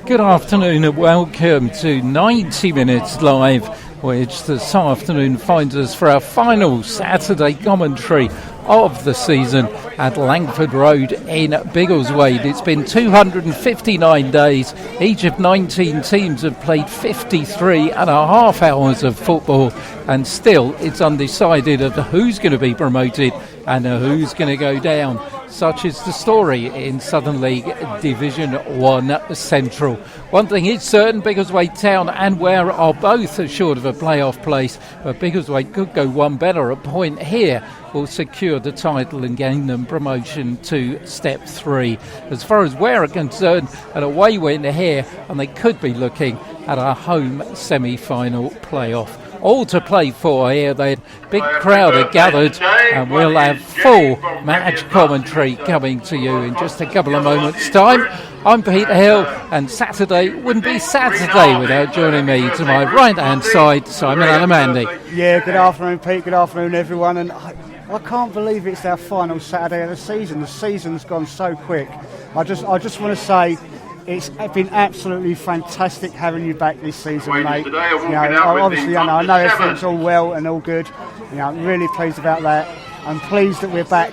Good afternoon and welcome to 90 Minutes Live, which this afternoon finds us for our final Saturday commentary of the season at Langford Road in Biggleswade. It's been 259 days. Each of 19 teams have played 53 and a half hours of football, and still it's undecided of who's going to be promoted and who's going to go down. Such is the story in Southern League Division 1 Central. One thing is certain, Biggleswade Town and Ware are both short of a playoff place, but Biggleswade could go one better. A point here will secure the title and gain them promotion to Step 3. As far as Ware are concerned, an away win here, and they could be looking at a home semi-final playoff. All to play for here. The big crowd are gathered, and we'll have full match commentary coming to you in just a couple of moments' time. I'm Peter Hill, and Saturday wouldn't be Saturday without joining me to my right-hand side, Simon Alamandi. Yeah, good afternoon, Pete. Good afternoon, everyone. And I can't believe it's our final Saturday of the season. The season's gone so quick. I just want to say, it's been absolutely fantastic having you back this season, mate. Obviously, I know everything's all well and all good. I'm really pleased about that. I'm pleased that we're back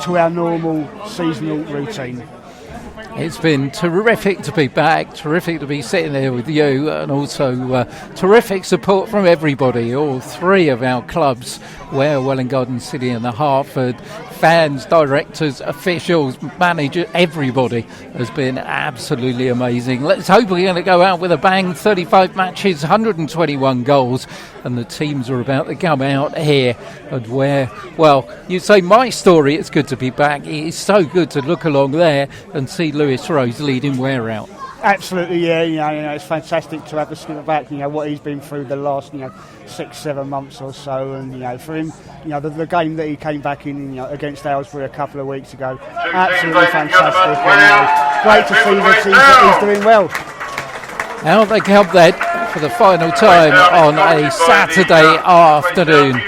to our normal seasonal routine. It's been terrific to be back, terrific to be sitting there with you, and also terrific support from everybody, all three of our clubs, Ware, Welwyn Garden City and the Hertford. Fans, directors, officials, managers, everybody has been absolutely amazing. Let's hope we're going to go out with a bang. 35 matches, 121 goals, and the teams are about to come out here. And Ware, well, you say my story, it's good to be back. It is so good to look along there and see Lewis Rose leading Ware out. Absolutely, yeah. It's fantastic to have the skipper back. What he's been through the last 6-7 months or so, and for him, the game that he came back in, against Aylesbury a couple of weeks ago, absolutely fantastic. And, great to see that he's doing well. Out they come then for the final time on a Saturday afternoon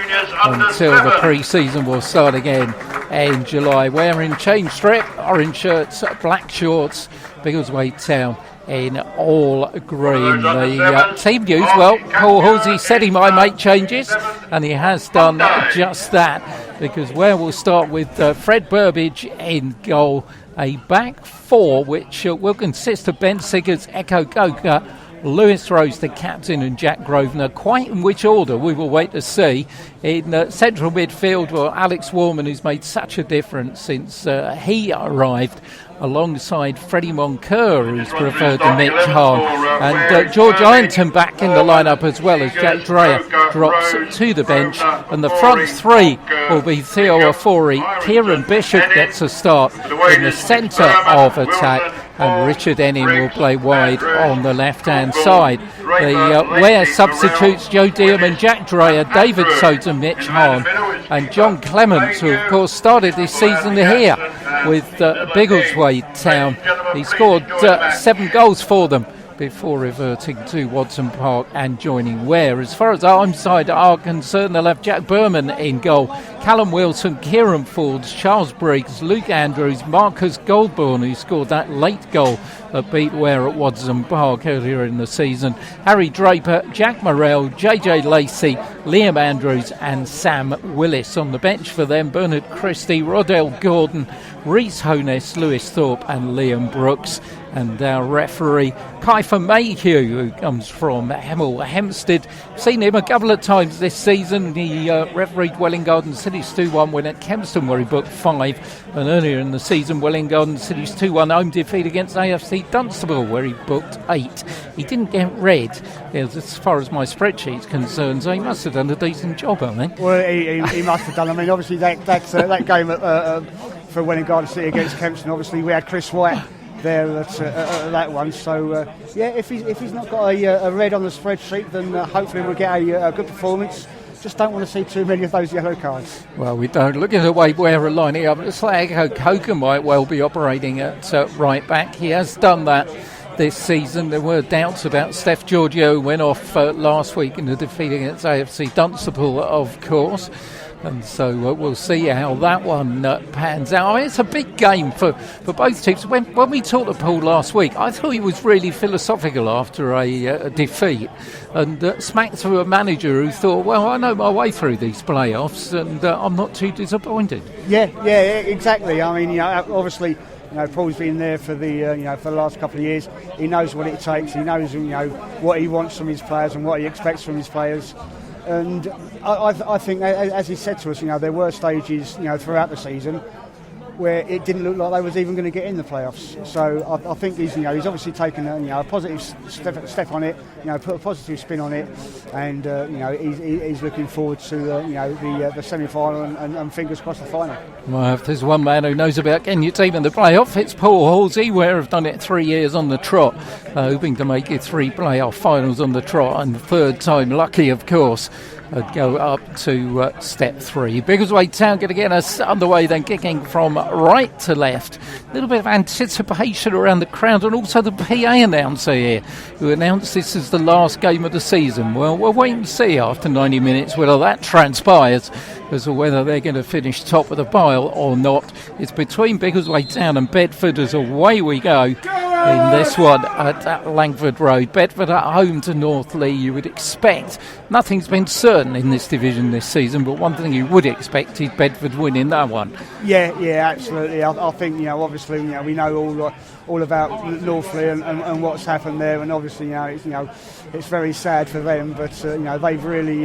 until the pre-season will start again in July. Wearing change strip, orange shirts, black shorts. Biggleswade Town in all green. The team news, well, Paul Halsey said he might make changes, and he has done just that, because Ware will start with Fred Burbage in goal, a back four which will consist of Ben Siggers, Echo Coker, Lewis Rose, the captain, and Jack Grosvenor. Quite in which order we will wait to see. In central midfield, well, Alex Warman, who's made such a difference since he arrived, alongside Freddie Moncur, who's preferred to Mitch Hahn, and George Ironton back in the lineup as well, as Jack Dreyer drops to the bench. And the front three will be Theo Ofori, Kieran Bishop gets a start in the centre of attack, and Richard Enning will play wide on the left-hand side. The Ware substitutes Joe Dearman, Jack Dreyer, David Soden, Mitch Hahn, and John Clements, who of course started this season here with Biggleswade Town. He scored 7 goals for them before reverting to Watson Park and joining Ware. As far as Armside are concerned, they'll have Jack Berman in goal, Callum Wilson, Kieran Fords, Charles Briggs, Luke Andrews, Marcus Goldborn, who scored that late goal that beat Ware at Watson Park earlier in the season, Harry Draper, Jack Morrell, JJ Lacey, Liam Andrews and Sam Willis. On the bench for them, Bernard Christie, Rodell Gordon, Rhys Honess, Lewis Thorpe and Liam Brooks. And our referee, Kiefer Mayhew, who comes from Hemel Hempstead. Seen him a couple of times this season. He refereed Welwyn Garden City's 2-1 win at Kempston, where he booked 5. And earlier in the season, Welwyn Garden City's 2-1 home defeat against AFC Dunstable, where he booked 8. He didn't get red, as far as my spreadsheet's concerned, so he must have done a decent job, I think. Well, he must have done. I mean, obviously, that game for Welwyn Garden City against Kempston, obviously, we had Chris White there at that one, so if he's not got a red on the spreadsheet, then hopefully we'll get a good performance. Just don't want to see too many of those yellow cards. Well, we don't. Look at the way Ware are lining up. It's like Coker might well be operating at right back. He has done that this season. There were doubts about Steph Giorgio, who went off last week in the defeat against AFC Dunstable, of course. And so we'll see how that one pans out. I mean, it's a big game for both teams. When we talked to Paul last week, I thought he was really philosophical after a defeat, and smacked through a manager who thought, well, I know my way through these playoffs, and I'm not too disappointed. Yeah, exactly. I mean, obviously, Paul's been there for the for the last couple of years. He knows what it takes. He knows what he wants from his players and what he expects from his players. And I think, as he said to us, there were stages throughout the season where it didn't look like they was even going to get in the playoffs. So I think he's obviously taken a positive step on it, put a positive spin on it, and he's looking forward to the semi-final and fingers crossed the final. Well, if there's one man who knows about getting your team in the playoff, it's Paul Halsey. Ware have done it 3 years on the trot, hoping to make it 3 playoff finals on the trot, and the third time lucky, of course. Go up to step 3. Biggleswade Town going to get us underway, then kicking from right to left. A little bit of anticipation around the crowd, and also the PA announcer here, who announced this is the last game of the season. Well, we'll wait and see after 90 minutes whether that transpires, as to whether they're going to finish top of the pile or not. It's between Biggleswade Town and Bedford as away we go in this one at Langford Road. Bedford at home to North Lee. You would expect, nothing's been certain in this division this season, but one thing you would expect is Bedford winning that one. Yeah, absolutely. I think obviously we know all about North Lee and what's happened there, and obviously it's very sad for them, but they've really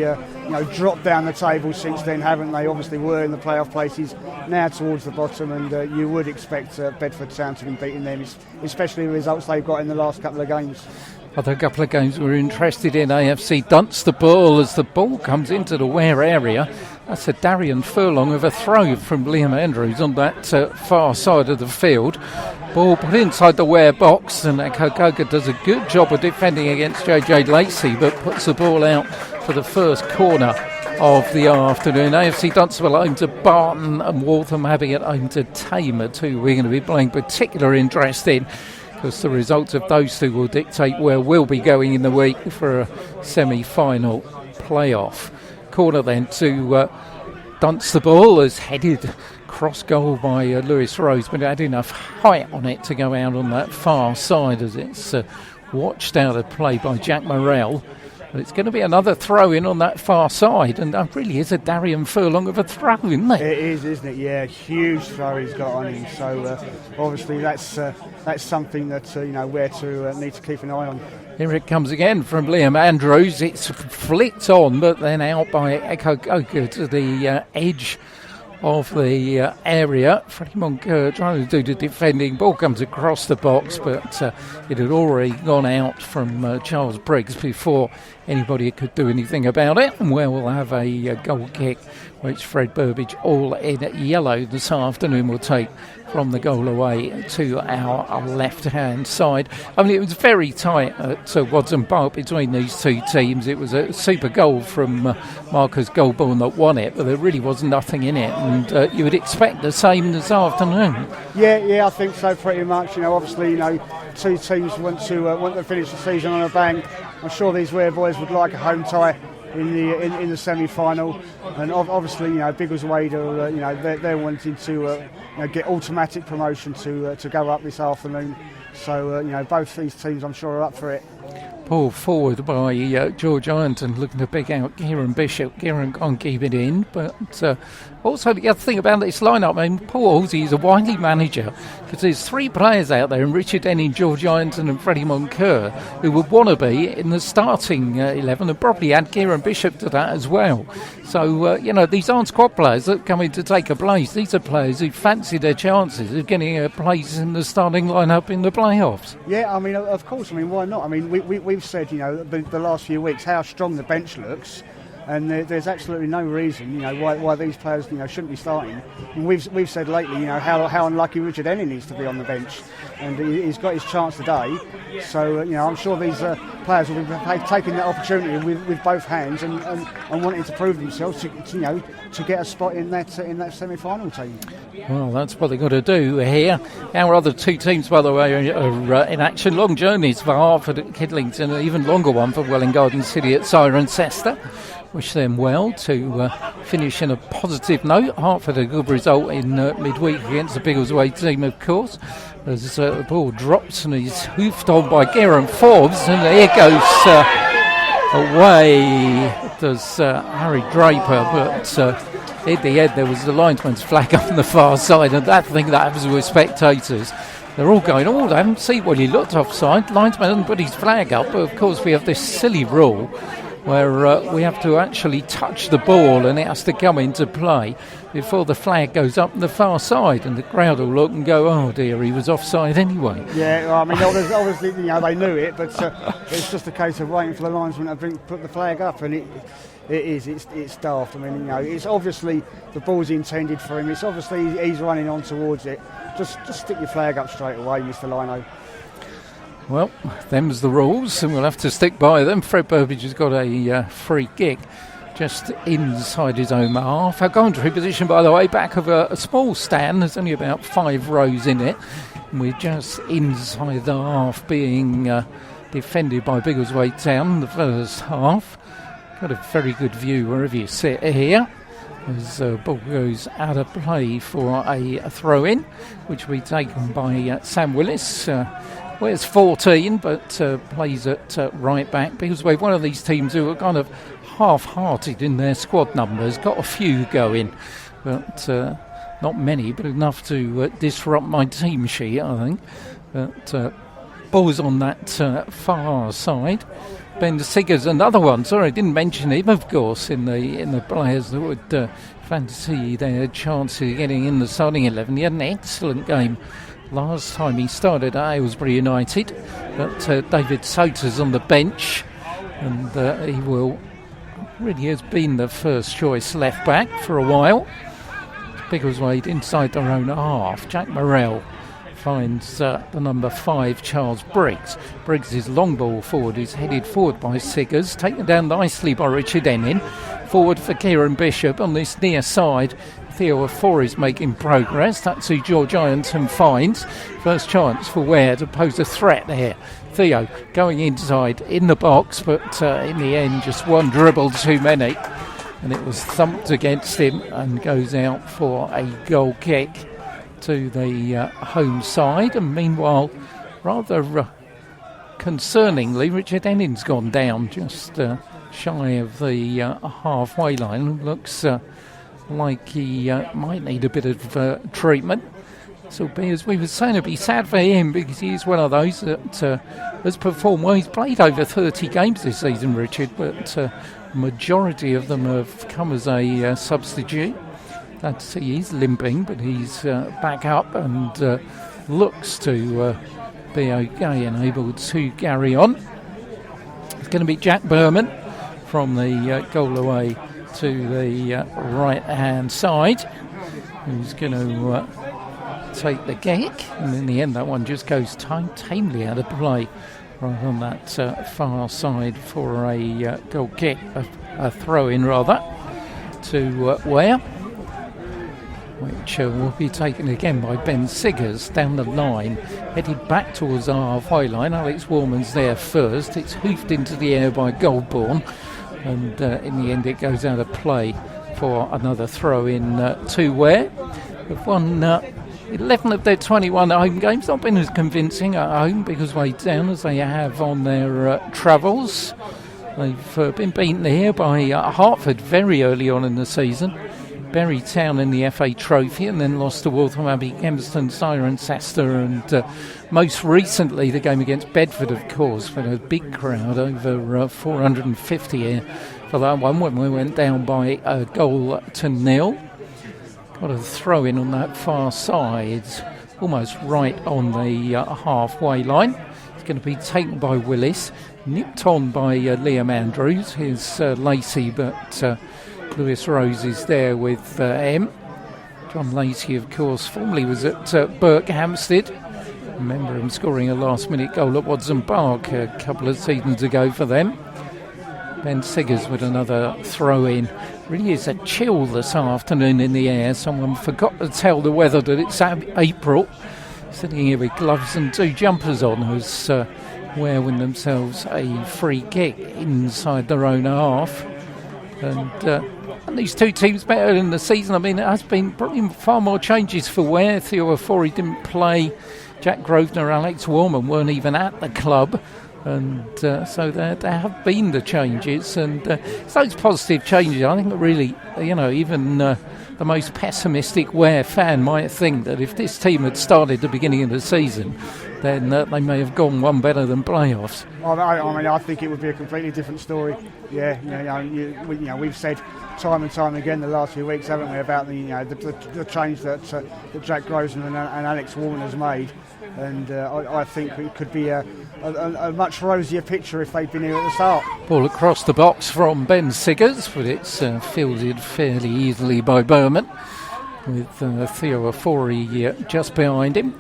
dropped down the table since then, haven't they? Obviously were in the playoff places, now towards the bottom, and you would expect Bedford Town to be beating them, especially the results they've got in the last couple of games. Other couple of games we're interested in. AFC Dunstable as the ball comes into the Ware area. That's a Darian Furlong of a throw from Liam Andrews on that far side of the field. Ball put inside the Ware box, and Kokoga does a good job of defending against JJ Lacey, but puts the ball out for the first corner of the afternoon. AFC Dunstable home to Barton, and Waltham having it home to Tamer too. We're going to be playing particular interest in, because the results of those two will dictate where we'll be going in the week for a semi-final playoff. Corner then to Dunstable, as headed cross goal by Lewis Rose, but it had enough height on it to go out on that far side as it's watched out of play by Jack Morrell. But it's going to be another throw in on that far side, and that really is a Darian Furlong of a throw, isn't it? It is, isn't it? Yeah, huge throw he's got on him. So obviously that's something that Ware to need to keep an eye on. Here it comes again from Liam Andrews. It's flicked on, but then out by Kokoga to the edge of the area. Freddie Moncur trying to do the defending. Ball comes across the box, but it had already gone out from Charles Briggs before anybody could do anything about it. And Ware will have a goal kick, which Fred Burbage, all in yellow this afternoon, will take from the goal away to our left-hand side. I mean, it was very tight at Watson Park between these two teams. It was a super goal from Marcus Goldborn that won it, but there really was nothing in it, and you would expect the same this afternoon. Yeah, I think so, pretty much. Obviously, two teams want to finish the season on a bang. I'm sure these Ware boys would like a home tie in the semi-final, and obviously Biggleswade are they're wanting to get automatic promotion to go up this afternoon. So both these teams, I'm sure, are up for it. Pulled forward by George Ironton, looking to pick out Kieran Bishop. Kieran can't keep it in, but also the other thing about this lineup, I mean, Paul Halsey is a wily manager, because there's 3 players out there, in Richard Denning, George Ironton and Freddie Moncur, who would want to be in the starting 11, and probably add Kieran Bishop to that as well. So, these aren't squad players that come in to take a place. These are players who fancy their chances of getting a place in the starting lineup in the playoffs. Yeah, I mean, of course. I mean, why not? I mean, we've said, the last few weeks how strong the bench looks, and there's absolutely no reason, why these players, shouldn't be starting. And we've said lately, how unlucky Richard Enning is to be on the bench, and he's got his chance today. So, I'm sure these players will be taking that opportunity with both hands and wanting to prove themselves to get a spot in that semi-final team. Well, that's what they've got to do here. Our other 2 teams, by the way, are in action. Long journeys for Hartford at Kidlington, an even longer one for Welwyn Garden City at Cirencester. wish them well to finish in a positive note. Hartford a good result in midweek against the Biggleswade team, of course, as the ball drops and is hoofed on by Geraint Forbes, and here goes away does Harry Draper, but at the end there was the linesman's flag on the far side, and that thing that happens with spectators. They're all going, oh, they haven't seen what he looked offside. Linesman hasn't put his flag up, but of course we have this silly rule where we have to actually touch the ball and it has to come into play before the flag goes up the far side, and the crowd will look and go, oh dear, he was offside anyway. Yeah, well, I mean, obviously, they knew it, but it's just a case of waiting for the linesman to put the flag up, and it's daft. I mean, it's obviously the ball's intended for him. It's obviously he's running on towards it. Just stick your flag up straight away, Mr. Lino. Well, them's the rules, and we'll have to stick by them. Fred Burbage has got a free kick just inside his own half. Our commentary position, by the way, back of a small stand. There's only about 5 rows in it. And we're just inside the half, being defended by Biggleswade Town in the first half. Got a very good view wherever you sit here, as the ball goes out of play for a throw-in, which will be taken by Sam Willis. Wears 14, but plays at right back. Biggleswade, one of these teams who are kind of half-hearted in their squad numbers. Got a few going, but not many, but enough to disrupt my team sheet, I think. But ball's on that far side. Ben Siggers, another one. Sorry, I didn't mention him, of course, in the players that would fancy their chance of getting in the starting 11. He had an excellent game last time he started at Aylesbury United, but David Soter's on the bench, and he really has been the first choice left back for a while. Biggleswade inside their own half. Jack Morrell finds the number 5, Charles Briggs. Briggs' long ball forward is headed forward by Siggers, taken down nicely by Richard Ennin. Forward for Kieran Bishop on this near side. Theo Afor is making progress. That's who George Ironton finds. First chance for Ware to pose a threat there. Theo going inside in the box, but in the end just one dribble too many, and it was thumped against him and goes out for a goal kick to the home side. And meanwhile, rather concerningly, Richard Ennin's gone down just shy of the halfway line. Looks like he might need a bit of treatment. So as we were saying, it'd be sad for him, because he's one of those that has performed well. He's played over 30 games this season, Richard, but the majority of them have come as a substitute. That's, he is limping, but he's back up and looks to be okay and able to carry on. It's going to be Jack Berman from the goal away to the right-hand side, who's going to take the kick, and in the end that one just goes tamely out of play right on that far side for a goal kick, a throw-in rather, to Ware, which will be taken again by Ben Siggers down the line, headed back towards our halfway line. Alex Warman's there first. It's hoofed into the air by Goldborn, and in the end it goes out of play for another throw-in to Ware. They've won 11 of their 21 home games. Not been as convincing at home, because way down as they have on their travels. They've been beaten here by Hartford very early on in the season, Bury Town in the FA Trophy, and then lost to Waltham Abbey, Kempston, Cirencester, and most recently the game against Bedford, of course, with a big crowd, over 450 here for that one, when we went down by a goal to nil. Got a throw in on that far side, almost right on the halfway line. It's going to be taken by Willis, nipped on by Liam Andrews. Here's Lacey, but Lewis Rose is there with him. John Lacey, of course, formerly was at Burke Hampstead. Remember him scoring a last-minute goal at Watson Park a couple of seasons ago for them. Ben Siggers with another throw-in. Really is a chill this afternoon in the air. Someone forgot to tell the weather that it's April. Sitting here with gloves and 2 jumpers on, as Ware win themselves a free kick inside their own half. And these two teams better in the season. I mean, it has been probably far more changes for Ware. Theo Ofori didn't play. Jack Grosvenor, Alex Warman weren't even at the club. And so there have been the changes. And it's those positive changes, I think, really, even the most pessimistic Ware fan might think that if this team had started at the beginning of the season, then they may have gone one better than playoffs. I mean, I think it would be a completely different story. Yeah, we've said time and time again the last few weeks, haven't we, about the change that Jack Grosvenor and Alex Warman has made, and I think it could be a much rosier picture if they'd been here at the start. Ball across the box from Ben Siggers, but it's fielded fairly easily by Berman, with Theo Ofori just behind him.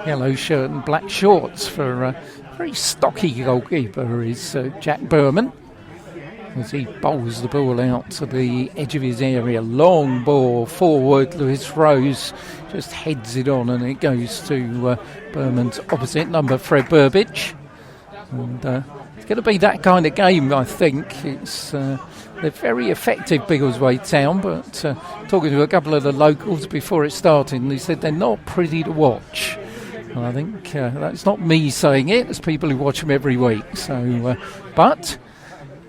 Yellow shirt and black shorts for a very stocky goalkeeper is Jack Berman, as he bowls the ball out to the edge of his area. Long ball forward. Lewis Rose just heads it on, and it goes to Berman's opposite number, Fred Burbidge. And it's going to be that kind of game, I think. It's they're very effective, Biggleswade Town, but talking to a couple of the locals before it started, and they said they're not pretty to watch. And I think that's not me saying it, it's people who watch them every week. So, but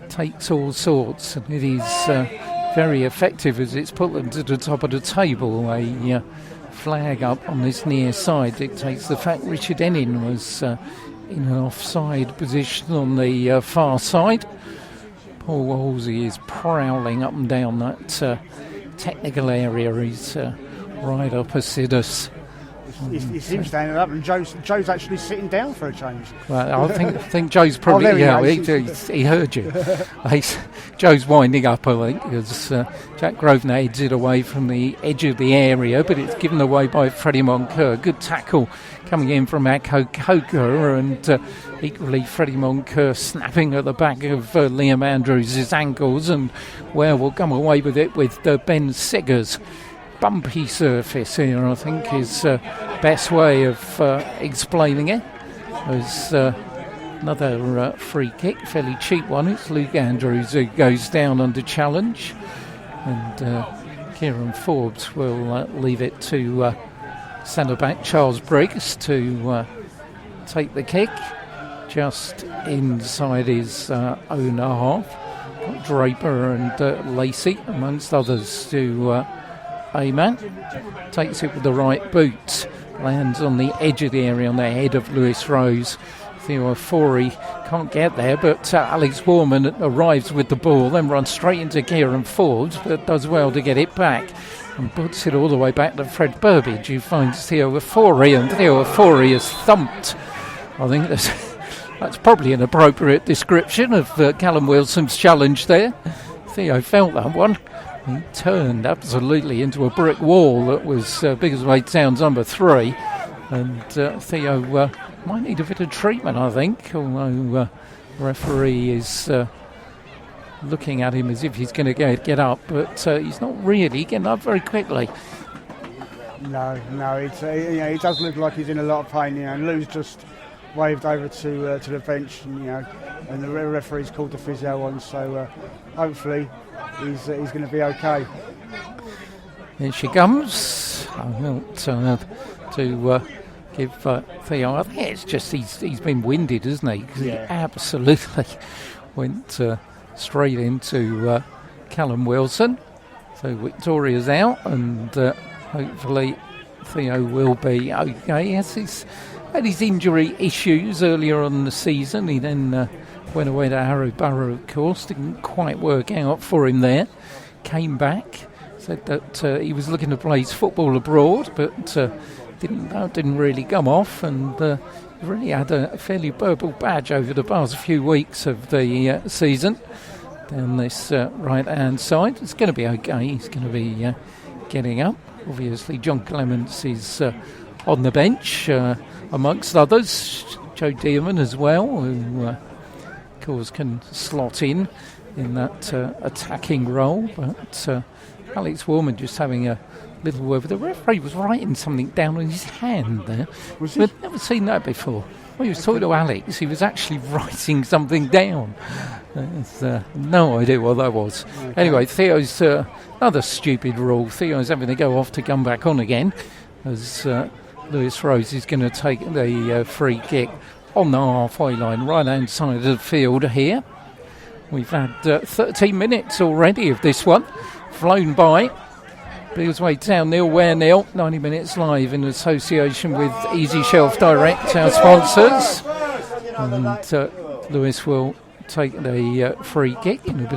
takes all sorts, and it is very effective as it's put them to the top of the table. A flag up on this near side dictates the fact Richard Ennin was in an offside position on the far side. Paul Wolsey is prowling up and down that technical area. He's right opposite us. He's standing up, and Joe's actually sitting down for a change. Well, I think Joe's probably he heard you. Joe's winding up, I think, because Jack Grosvenor heads it away from the edge of the area, but it's given away by Freddie Moncur. Good tackle coming in from Akko Coker, and equally Freddie Moncur snapping at the back of Liam Andrews' ankles, and Ware will come away with it with Ben Siggers. Bumpy surface here, I think, is best way of explaining it. There's another free kick, fairly cheap one. It's Luke Andrews who goes down under challenge, and Kieran Forbes will leave it to centre-back Charles Briggs to take the kick just inside his own half. Got Draper and Lacey, amongst others, to Ayman. Takes it with the right boot, lands on the edge of the area on the head of Lewis Rose. Theo Ofori can't get there, but Alex Warman arrives with the ball, then runs straight into Kieran Forbes, but does well to get it back and puts it all the way back to Fred Burbidge, who finds Theo Ofori, and Theo Ofori is thumped. I think that's probably an appropriate description of Callum Wilson's challenge there. Theo felt that one. He turned absolutely into a brick wall that was Biggleswade Town's number 3, and Theo might need a bit of treatment, I think, although the referee is looking at him as if he's going to get up, but he's not really getting up very quickly. No, it does look like he's in a lot of pain, and Lou's just waved over to the bench, and the referee's called the physio on, so hopefully he's going to be okay. Here she comes. I want to give Theo. I think it's just he's been winded, isn't he? Because he absolutely went straight into Callum Wilson. So Victoria's out, and hopefully Theo will be okay. Yes, he's had his injury issues earlier on in the season. He then went away to Harrow Borough, of course. Didn't quite work out for him there. Came back, said that he was looking to play his football abroad, but didn't really come off, and really had a fairly purple badge over the past few weeks of the season down this right-hand side. It's going to be okay. He's going to be getting up. Obviously, John Clements is on the bench, amongst others. Joe Dearman as well, who, of course, can slot in that attacking role. But Alex Warman just having a little word with the referee. Was writing something down on his hand there. Was he? I've never seen that before. Well, he was talking to Alex. He was actually writing something down. No idea what that was. Okay. Anyway, Theo's another stupid rule. Theo's having to go off to come back on again as Lewis Rose is going to take the free kick on the halfway line, right-hand side of the field here. We've had 13 minutes already of this one. Flown by. Biggleswade Town 0, Ware 0. 90 minutes live in association with Easy Shelf Direct, our sponsors. And Lewis will take the free kick and a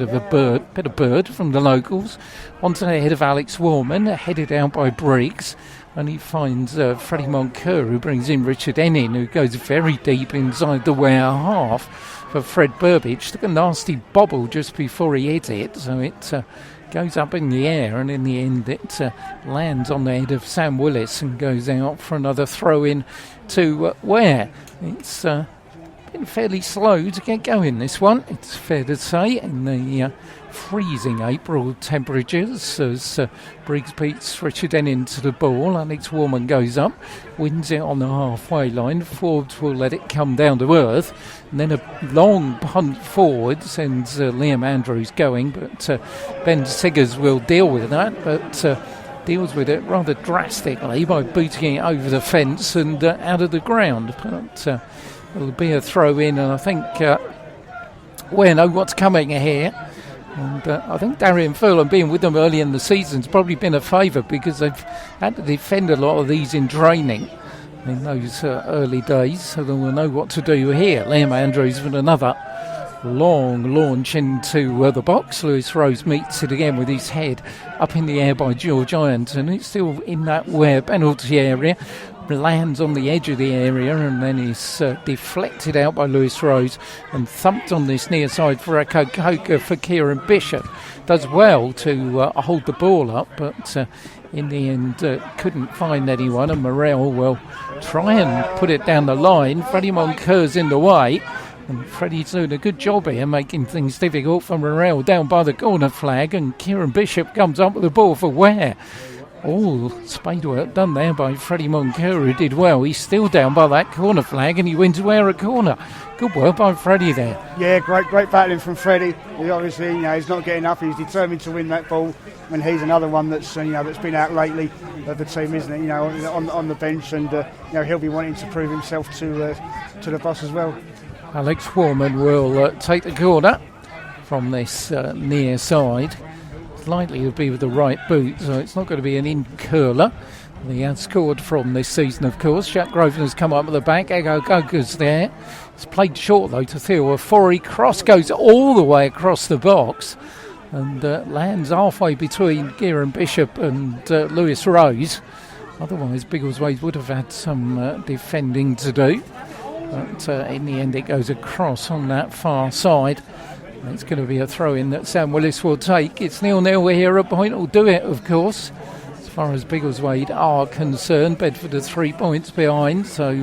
bit of bird from the locals. Onto the head of Alex Warman, headed out by Briggs. And he finds Freddie Moncur, who brings in Richard Ennin, who goes very deep inside the Ware half for Fred Burbage. Took a nasty bobble just before he hit it, so it goes up in the air, and in the end it lands on the head of Sam Willis and goes out for another throw-in to Ware. It's been fairly slow to get going, this one, it's fair to say, in the freezing April temperatures as Briggs beats Richard Ennin to the ball. Alex Warman goes up, wins it on the halfway line. Forbes will let it come down to earth, and then a long punt forward sends Liam Andrews going, but Ben Siggers will deal with that, but deals with it rather drastically by booting it over the fence and out of the ground. But it'll be a throw in, and I think we know what's coming here. And I think Darian Furlan being with them early in the season has probably been a favour, because they've had to defend a lot of these in training in those early days, so they will know what to do here. Liam Andrews with another long launch into the box. Lewis Rose meets it again with his head up in the air by George Ironton. It's still in that Ware penalty area. Lands on the edge of the area and then is deflected out by Lewis Rose and thumped on this near side for a Coca for Kieran Bishop. Does well to hold the ball up, but in the end couldn't find anyone, and Morrell will try and put it down the line. Freddie Moncur's in the way, and Freddie's doing a good job here, making things difficult for Morrell down by the corner flag, and Kieran Bishop comes up with the ball for Ware. All spade work done there by Freddie Moncur, who did well. He's still down by that corner flag, and he wins Ware a corner. Good work by Freddie there. Yeah, great battling from Freddie. He obviously, he's not getting up. He's determined to win that ball, and he's another one that's, that's been out lately of the team, isn't it? On the bench, and he'll be wanting to prove himself to the boss as well. Alex Warman will take the corner from this near side. Likely to be with the right boot, so it's not going to be an in-curler. He has scored from this season, of course. Jack Grosvenor's come up with the back. Ego Goga's there. It's played short, though, to Theo Afori. Cross goes all the way across the box and lands halfway between Kieran Bishop and Lewis Rose. Otherwise, Biggleswade would have had some defending to do. But in the end, it goes across on that far side. It's going to be a throw-in that Sam Willis will take. It's 0-0 here. A point will do it, of course. As far as Biggleswade are concerned, Bedford are 3 points behind, so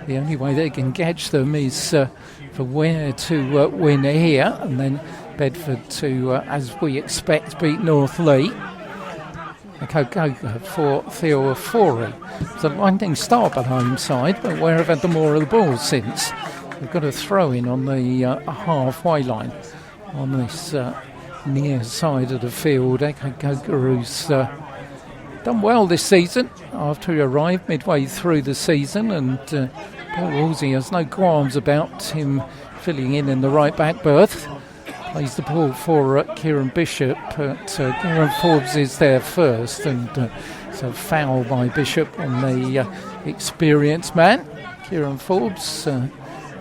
the only way they can catch them is for Ware to win here, and then Bedford to, as we expect, beat North Lee. A Coca for Theo Afori. It's a lightning start at home side, but Ware have had the more of the ball since. We've got a throw-in on the halfway line on this near side of the field. Ekokoguru's done well this season after he arrived midway through the season, and Paul Woolsey has no qualms about him filling in the right back berth. Plays the ball for Kieran Bishop, but Kieran Forbes is there first, and it's a foul by Bishop on the experienced man. Kieran Forbes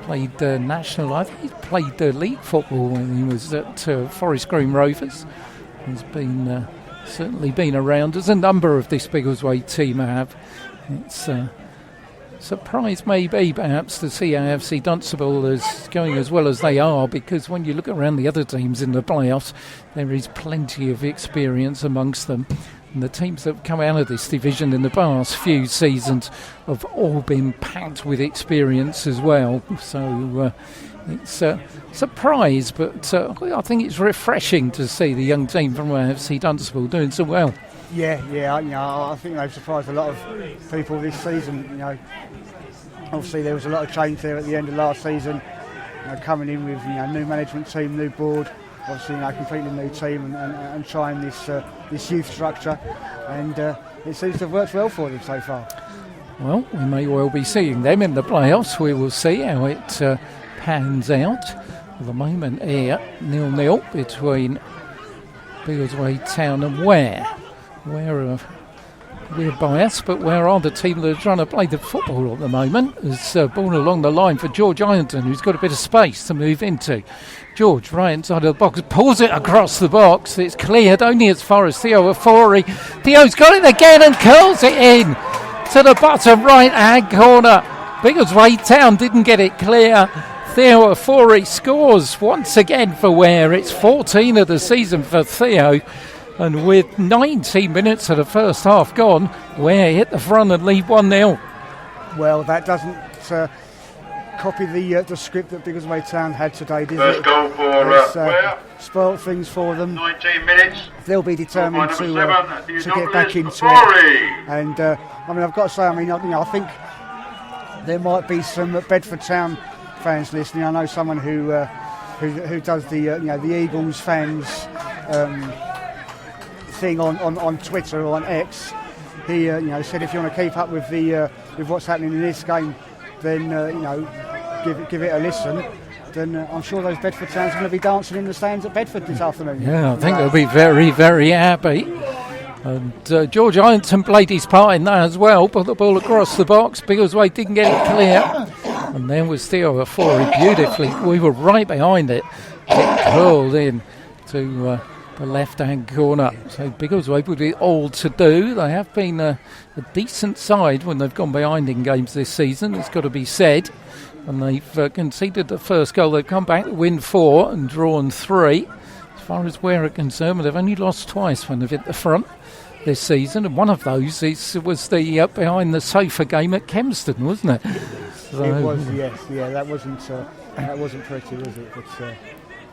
played national, I think he played league football when he was at Forest Green Rovers. He's been certainly been around, as a number of this Biggleswade team have. It's surprise maybe perhaps to see AFC Dunstable as going as well as they are, because when you look around the other teams in the playoffs, there is plenty of experience amongst them. And the teams that have come out of this division in the past few seasons have all been packed with experience as well. So it's a surprise, but I think it's refreshing to see the young team from AFC Dunstable doing so well. Yeah, I think they've surprised a lot of people this season. Obviously, there was a lot of change there at the end of last season. Coming in with new management team, new board, obviously completely new team, and trying this youth structure, and it seems to have worked well for them so far. Well, we may well be seeing them in the playoffs. We will see how it pans out. At the moment here, 0-0 between Biggleswade Town and Ware. We're biased, but Ware are the team that are trying to play the football at the moment. There's ball along the line for George Ironton, who's got a bit of space to move into. George, right inside of the box, pulls it across the box. It's cleared only as far as Theo Afori. Theo's got it again and curls it in to the bottom right-hand corner. Biggleswade Town didn't get it clear. Theo Afori scores once again for Ware. It's 14 of the season for Theo. And with 19 minutes of the first half gone, Ware hit the front and lead 1-0. Well, that doesn't copy the script that Biggleswade Town had today, did First it? goal for Ware. Spoilt things for them. 19 minutes. They'll be determined to get back into Afori. it. And I've got to say, I think there might be some Bedford Town fans listening. I know someone who does the Eagles fans thing on Twitter or on X. He said if you want to keep up with with what's happening in this game, then give it a listen. Then I'm sure those Bedford fans are going to be dancing in the stands at Bedford this afternoon. Yeah, I think they'll be very, very happy. And George Ironton played his part in that as well. Put the ball across the box. Biggleswade didn't get it clear. And then was Theo Afori beautifully. We were right behind it. It curled in to the left-hand corner. So Biggleswade would be all to do. They have been a decent side when they've gone behind in games this season, it's got to be said. And they've conceded the first goal. They've come back to win 4 and drawn 3. As far as Ware are concerned, they've only lost twice when they've hit the front this season, and one of those was the behind the sofa game at Kempston, wasn't it? So it was, yes. Yeah, that wasn't pretty, was it? But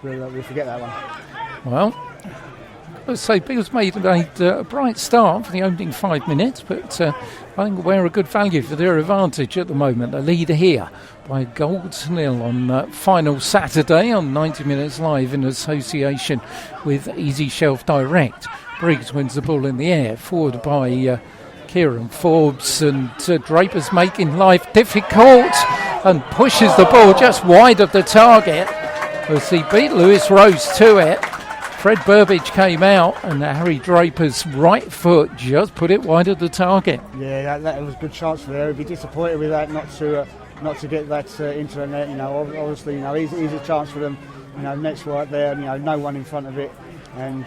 we'll forget that one. Well, let's say Biggleswade made a bright start for the opening 5 minutes, but I think Ware a good value for their advantage at the moment. The lead here by a goal to nil on final Saturday on 90 Minutes Live in association with Easy Shelf Direct. Briggs wins the ball in the air, forward by Kieran Forbes, and Draper's making life difficult and pushes the ball just wide of the target as he beat Lewis Rose to it. Fred Burbage came out and Harry Draper's right foot just put it wide of the target. Yeah, that was a good chance for there. He'd be disappointed with that, not to get that into the net. Obviously, easy chance for them. Net's right there. No one in front of it, and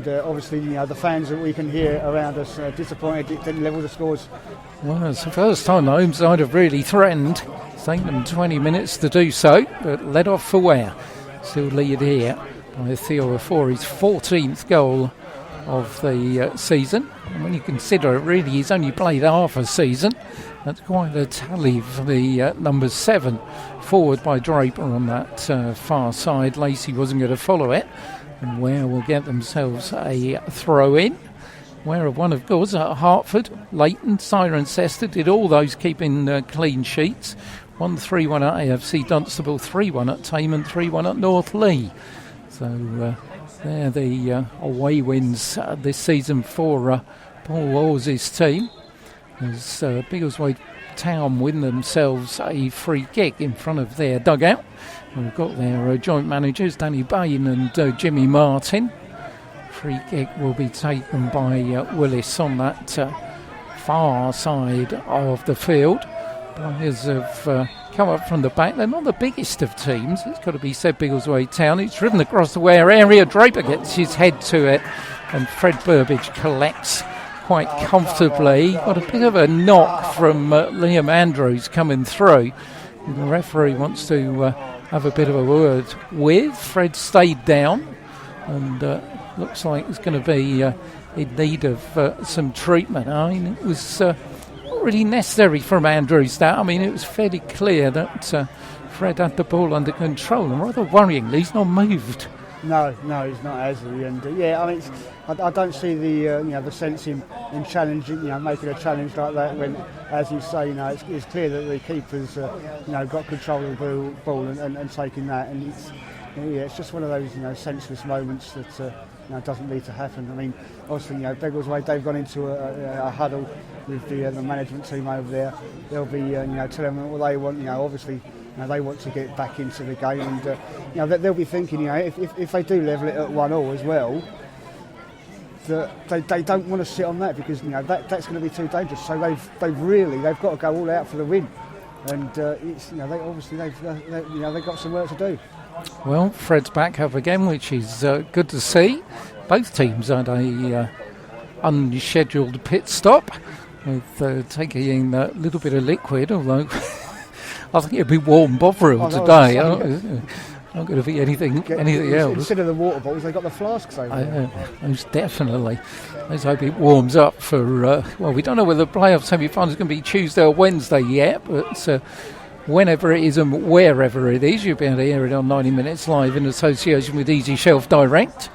obviously, the fans that we can hear around us disappointed it didn't level the scores. Well, it's the first time the home side have really threatened. It's taken them 20 minutes to do so, but led off for Ware. Still lead here by Theo Afori's 14th goal of the season. And when you consider it, really, he's only played half a season. That's quite a tally for the number 7 forward by Draper on that far side. Lacey wasn't going to follow it. And Ware will get themselves a throw-in. Ware have won, of course, at Hertford, Leighton, Cirencester, did all those keeping clean sheets. 1-3-1 at AFC Dunstable, 3-1 at Tame, 3-1 at North Lee. So they're the away wins this season for Paul Walls's team. As Biggleswade Town win themselves a free kick in front of their dugout. We've got their joint managers, Danny Bain and Jimmy Martin. Free kick will be taken by Willis on that far side of the field. Players have come up from the back. They're not the biggest of teams, it's got to be said, Biggleswade Town. It's driven across the Ware area. Draper gets his head to it, and Fred Burbage collects quite comfortably. Got a bit of a knock from Liam Andrews coming through. And the referee wants to have a bit of a word with. Fred stayed down and looks like it's going to be in need of some treatment. I mean, it was not really necessary from Andrews that. I mean, it was fairly clear that Fred had the ball under control, and rather worryingly, he's not moved No, he's not, has he? And I mean, I don't see the the sense in challenging, making a challenge like that when, as you say, it's clear that the keeper's got control of the ball and taking that, and it's just one of those senseless moments that doesn't need to happen. I mean, obviously, Biggleswade, they've gone into a huddle with the management team over there. They'll be telling them what they want. Obviously. They want to get back into the game, and they'll be thinking, if they do level it at 1-1 as well, that they don't want to sit on that because that's going to be too dangerous. So they've got to go all out for the win, and they've got some work to do. Well, Fred's back up again, which is good to see. Both teams had a unscheduled pit stop with taking a little bit of liquid, although. I think it'll be warm Bovril today. Not going to be anything else. Instead of the water bottles, they've got the flasks over. Most definitely. Let's hope it warms up for. We don't know whether the playoff semi-final is going to be Tuesday or Wednesday yet, but whenever it is and wherever it is, you'll be able to hear it on 90 Minutes Live in association with Easy Shelf Direct.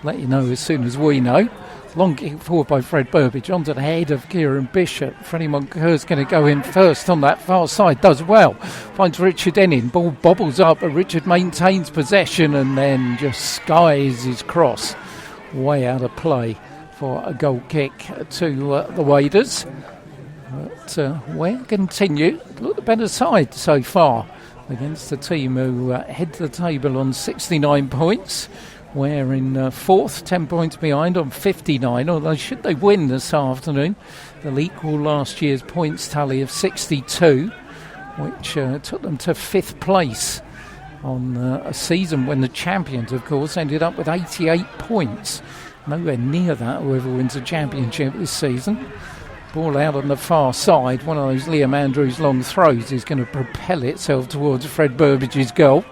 Let you know as soon as we know. Long kick forward by Fred Burbage onto the head of Kieran Bishop. Freddie Moncur's going to go in first on that far side. Does well. Finds Richard Ennin. Ball bobbles up, but Richard maintains possession and then just skies his cross way out of play for a goal kick to the Waders. But Ware continue. Look the better side so far against the team who head to the table on 69 points. Ware in fourth, 10 points behind on 59, although should they win this afternoon, they'll equal last year's points tally of 62, which took them to fifth place on a season when the champions, of course, ended up with 88 points. Nowhere near that, whoever wins the championship this season. Ball out on the far side, one of those Liam Andrews long throws is going to propel itself towards Fred Burbage's goal.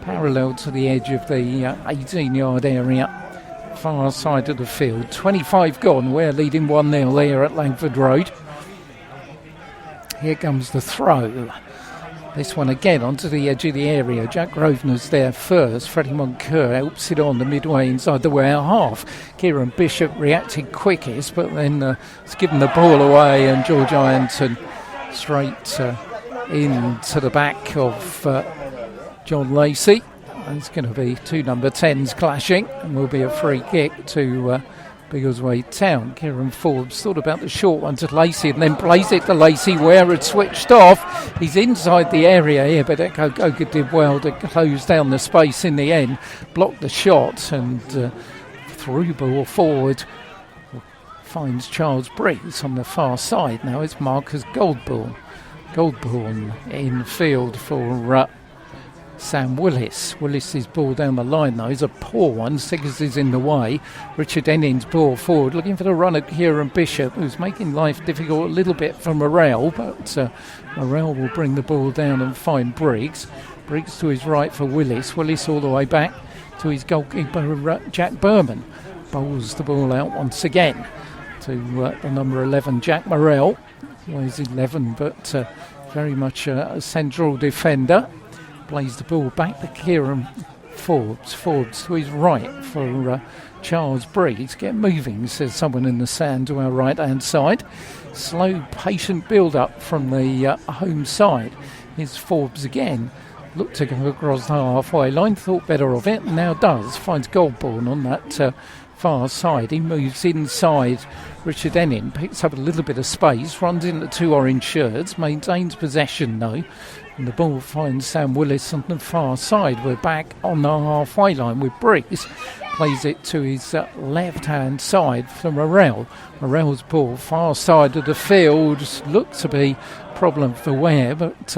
Parallel to the edge of the 18-yard area, far side of the field. 25 gone, we're leading 1-0 there at Langford Road. Here comes the throw. This one again onto the edge of the area. Jack Grosvenor's there first. Freddie Moncur helps it on the midway inside the Ware half. Kieran Bishop reacted quickest, but then it's given the ball away, and George Ironton straight into the back of John Lacey. It's going to be two number 10s clashing, and will be a free kick to Biggleswade Town. Kieran Forbes thought about the short one to Lacey and then plays it to Lacey. Ware had switched off. He's inside the area here, but Oka did well to close down the space in the end, blocked the shot, and through ball forward finds Charles Briggs on the far side. Now it's Marcus Goldborn in field for Sam Willis. Willis's ball down the line though is a poor one. Siggers is in the way. Richard Ennin's ball forward, looking for the run of Kieran Bishop, who's making life difficult a little bit for Morrell, but Morrell will bring the ball down and find Briggs. Briggs to his right for Willis. Willis all the way back to his goalkeeper Jack Berman. Bowls the ball out once again to the number 11 Jack Morrell. Weighs 11 but very much a central defender. Plays the ball back to Kieran Forbes. Forbes to his right for Charles Briggs. Get moving, says someone in the sand to our right hand side. Slow, patient build up from the home side. Here's Forbes again. Looked to go across the halfway line, thought better of it, and now does. Finds Goldborn on that far side. He moves inside. Richard Ennin picks up a little bit of space, runs into two orange shirts, maintains possession though. And the ball finds Sam Willis on the far side. We're back on the halfway line with Briggs. Plays it to his left-hand side for Morrell. Morrell's ball, far side of the field. Looked to be a problem for Ware, but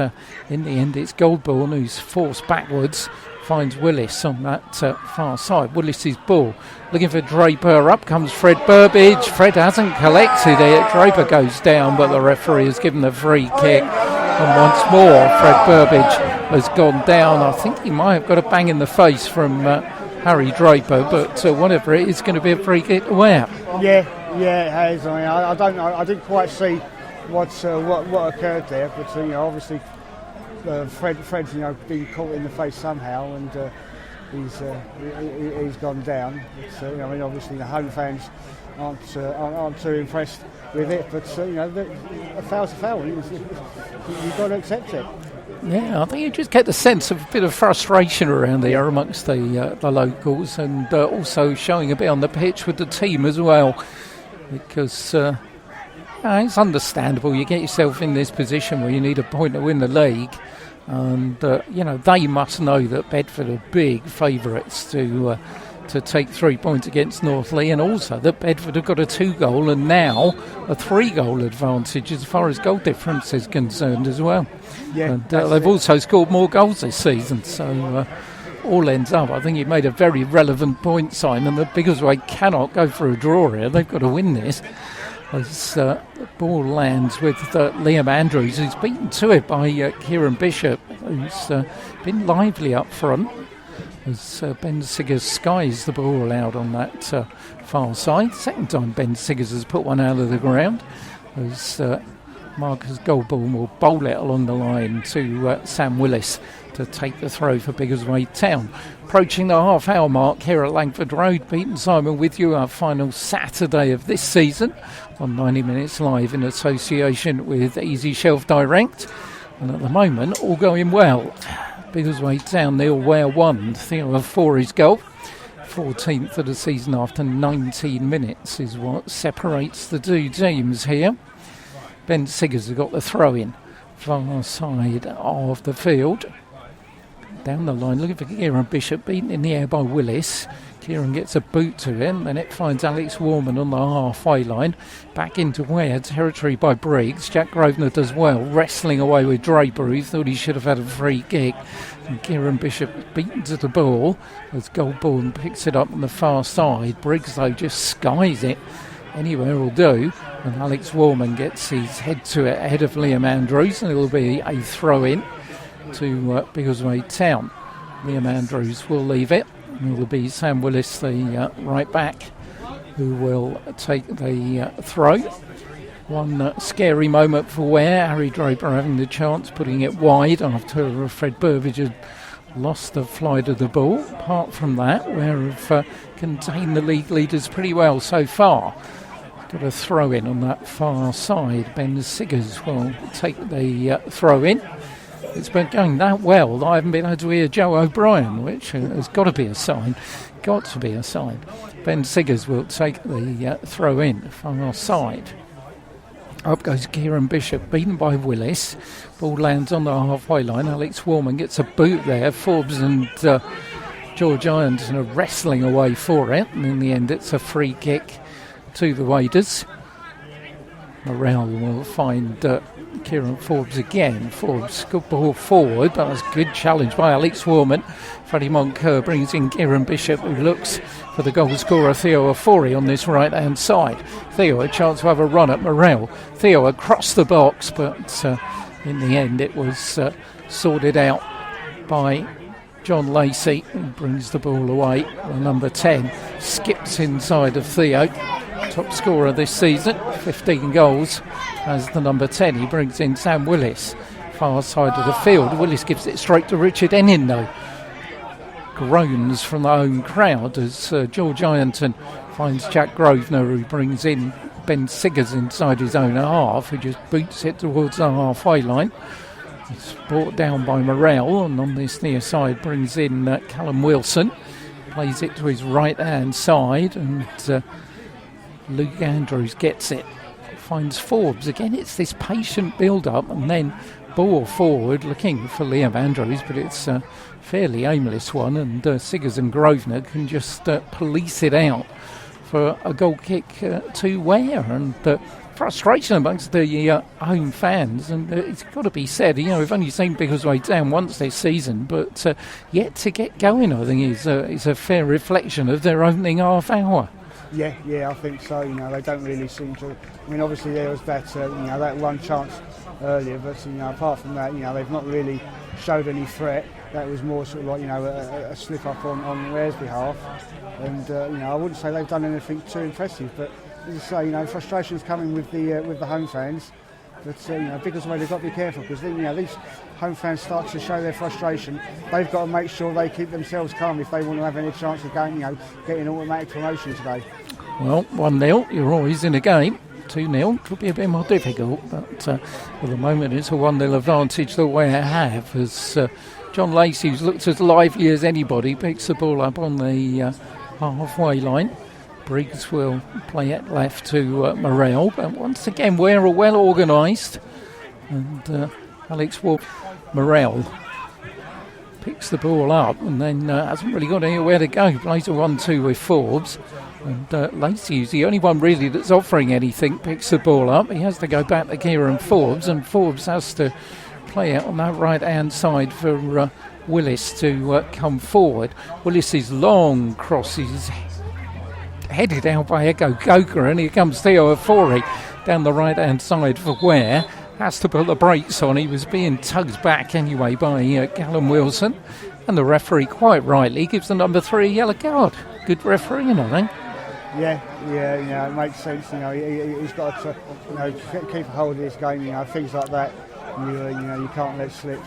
in the end it's Goldborn who's forced backwards. Finds Willis on that far side. Willis's ball. Looking for Draper. Up comes Fred Burbage. Fred hasn't collected it. Draper goes down, but the referee has given the free kick. And once more, Fred Burbage has gone down. I think he might have got a bang in the face from Harry Draper, but whatever it is, going to be a free kick to Ware. Yeah, it has. I mean, I don't know. I didn't quite see what occurred there, but obviously Fred's been caught in the face somehow, and he's gone down. I mean, obviously the home fans aren't too impressed with it, but a foul's a foul. You've got to accept it. Yeah, I think you just get the sense of a bit of frustration around there amongst the locals, and also showing a bit on the pitch with the team as well, because it's understandable. You get yourself in this position where you need a point to win the league, and they must know that Bedford are big favourites to take 3 points against Northley, and also that Bedford have got a 2-goal and now a 3-goal advantage as far as goal difference is concerned as well. Yeah, and they've also scored more goals this season, so all ends up. I think you made a very relevant point, Simon, that Biggleswade cannot go for a draw here. They've got to win this. As the ball lands with Liam Andrews, who's beaten to it by Kieran Bishop, who's been lively up front, as Ben Siggers skies the ball out on that far side. Second time Ben Siggers has put one out of the ground, as Marcus Goldborn will bowl it along the line to Sam Willis to take the throw for Biggleswade Town. Approaching the half-hour mark here at Langford Road. Pete and Simon with you, our final Saturday of this season on 90 Minutes Live in association with Easy Shelf Direct. And at the moment, all going well. Biggleswade Town 0, Ware 1. Theo for his goal. 14th of the season after 19 minutes is what separates the two teams here. Ben Siggers has got the throw-in, far side of the field. Down the line, looking for Kieran Bishop, beaten in the air by Willis. Kieran gets a boot to him, and it finds Alex Warman on the halfway line. Back into Ware territory by Briggs. Jack Grosvenor does well, wrestling away with Draper, who thought he should have had a free kick. And Kieran Bishop beaten to the ball as Goldborn picks it up on the far side. Briggs, though, just skies it. Anywhere will do. And Alex Warman gets his head to it ahead of Liam Andrews, and it will be a throw-in to Biggleswade Town. Liam Andrews will leave it. It will be Sam Willis, the right back, who will take the throw. One scary moment for Ware. Harry Draper having the chance, putting it wide after Fred Burbage had lost the flight of the ball. Apart from that, Ware have contained the league leaders pretty well so far. Got a throw in on that far side. Ben Siggers will take the throw in. It's been going that well that I haven't been able to hear Joe O'Brien, which has got to be a sign. Got to be a sign. Ben Siggers will take the throw in far side. Up goes Kieran Bishop, beaten by Willis. Ball lands on the halfway line. Alex Warman gets a boot there. Forbes and George Ironton are wrestling away for it, and in the end it's a free kick to the Waders. Morrell will find Kieran Forbes again. Forbes, good ball forward, but that's a good challenge by Alex Warman. Freddie Moncur brings in Kieran Bishop, who looks for the goal scorer Theo Ofori on this right hand side. Theo a chance to have a run at Morrell. Theo across the box, but in the end it was sorted out by John Lacey, who brings the ball away. The number 10 skips inside of Theo. Top scorer this season, 15 goals as the number 10. He brings in Sam Willis, far side of the field. Willis gives it straight to Richard Ennin though. Groans from the home crowd as George Ironton finds Jack Grosvenor, who brings in Ben Siggers inside his own half, who just boots it towards the halfway line. It's brought down by Morrell, and on this near side brings in Callum Wilson. Plays it to his right hand side, and Luke Andrews gets it, finds Forbes. Again, it's this patient build-up and then ball forward looking for Liam Andrews, but it's a fairly aimless one, and Siggers and Grosvenor can just police it out for a goal kick to Ware. And frustration amongst the home fans, and it's got to be said, we've only seen Biggleswade down once this season, but yet to get going, I think, is a fair reflection of their opening half hour. Yeah, I think so. They don't really seem to. I mean, obviously there was that, that one chance earlier, but apart from that, they've not really showed any threat. That was more sort of like, a slip up on Ware's behalf, and I wouldn't say they've done anything too impressive. But as I say, frustration's coming with the home fans. But Biggleswade have got to be careful, because these home fans start to show their frustration, they've got to make sure they keep themselves calm if they want to have any chance of going, getting automatic promotion today. Well, 1-0, you're always in a game. 2-0 could be a bit more difficult, but for the moment it's a 1-0 advantage that Ware have, as John Lacey, who's looked as lively as anybody, picks the ball up on the halfway line. Briggs will play it left to Morrell, but once again Ware are well organised, and Alex Morrell picks the ball up and then hasn't really got anywhere to go. Plays a 1-2 with Forbes, and Lacey, who's the only one really that's offering anything, picks the ball up. He has to go back to Kieran Forbes, and Forbes has to play out on that right hand side for Willis to come forward. Willis's long crosses headed out by Ego Goka, and here comes Theo Afori down the right hand side for Ware. Has to put the brakes on. He was being tugged back anyway by Callum Wilson, and the referee quite rightly gives the number 3 a yellow card. Good refereeing, I think. Yeah, it makes sense. He's got to keep a hold of this game. Things like that you can't let slip.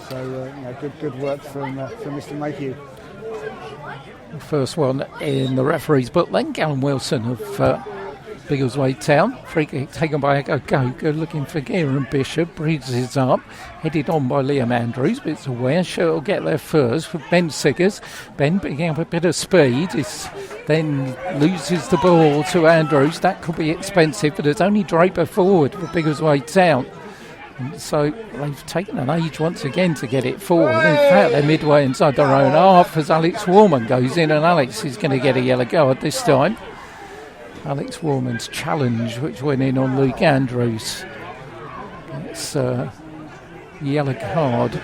So good work from Mr. Mayhew. First one in the referee's book then, Callum Wilson of Biggleswade Town. Free kick taken by Ego Goka, looking for Kieran Bishop. Briggs is up, headed on by Liam Andrews, but it's Ware. Sure will get there first for Ben Siggers. Ben picking up a bit of speed, then loses the ball to Andrews. That could be expensive, but it's only Draper forward for Biggleswade Town. And so they've taken an age once again to get it forward. In fact, they're midway inside their own half as Alex Warman goes in, and Alex is going to get a yellow card this time. Alex Warman's challenge, which went in on Luke Andrews. It's a yellow card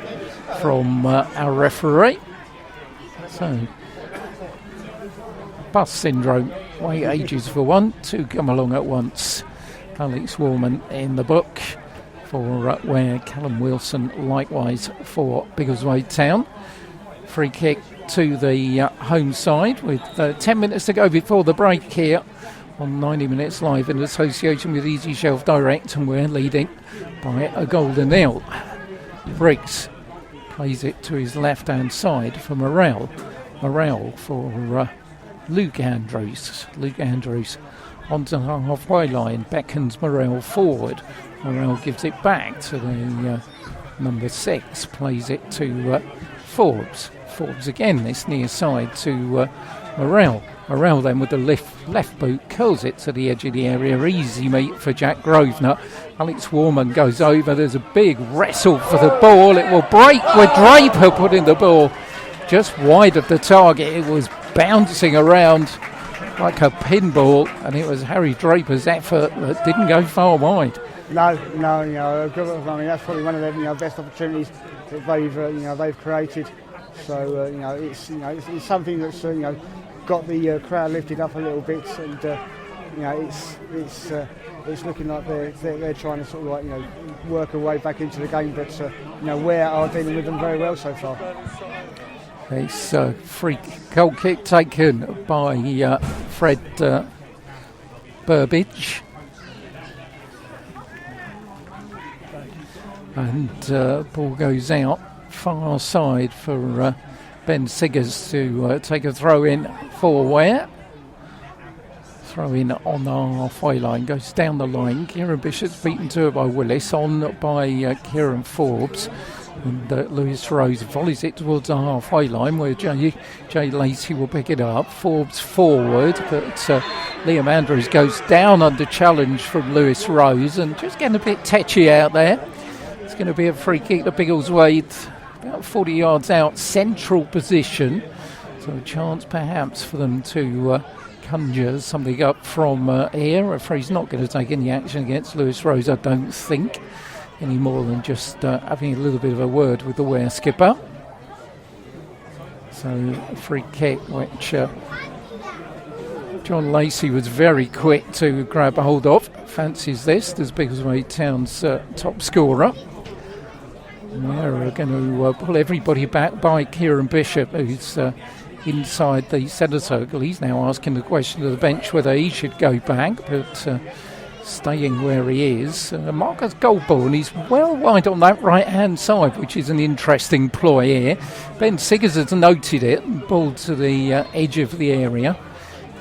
from our referee. So, bus syndrome. Wait ages for one, 2 come along at once. Alex Warman in the book for Ware. Callum Wilson likewise for Biggleswade Town. Free kick to the home side with 10 minutes to go before the break here on 90 Minutes Live in association with Easy Shelf Direct, and we're leading by a goal to 0. Briggs plays it to his left hand side for Morrell for Luke Andrews. Luke Andrews onto the halfway line, beckons Morrell forward. Morrell gives it back to the number 6, plays it to Forbes. Forbes again, this near side to Morrell. Morrell then with the left boot curls it to the edge of the area. Easy meet for Jack Grosvenor. Alex Warman goes over. There's a big wrestle for the ball. It will break with Draper putting the ball just wide of the target. It was bouncing around like a pinball, and it was Harry Draper's effort that didn't go far wide. No, I mean that's probably one of the best opportunities that they've created. So it's something that's got the crowd lifted up a little bit, and it's looking like they're trying to sort of work a way back into the game, but Ware are dealing with them very well so far. It's a free goal kick taken by Fred Burbidge, and ball goes out far side for Ben Siggers to take a throw in for Ware. Throw in on the halfway line, goes down the line. Kieran Bishop's beaten to it by Willis, on by Kieran Forbes, and Lewis Rose volleys it towards the halfway line where Jay Lacey will pick it up. Forbes forward, but Liam Andrews goes down under challenge from Lewis Rose, and just getting a bit tetchy out there. It's going to be a free kick to Biggleswade, about 40 yards out, central position. So a chance perhaps for them to conjure something up from here. Referee's not going to take any action against Lewis Rose, I don't think, any more than just having a little bit of a word with the Ware skipper. So a free kick which John Lacey was very quick to grab hold of. Fancies this as Biggleswade Town's top scorer. Ware are going to pull everybody back by Kieran Bishop, who's inside the centre circle. He's now asking the question to the bench whether he should go back, but staying where he is. Marcus Goldborn, he's well wide on that right-hand side, which is an interesting ploy here. Ben Siggers has noted it and ball to the edge of the area.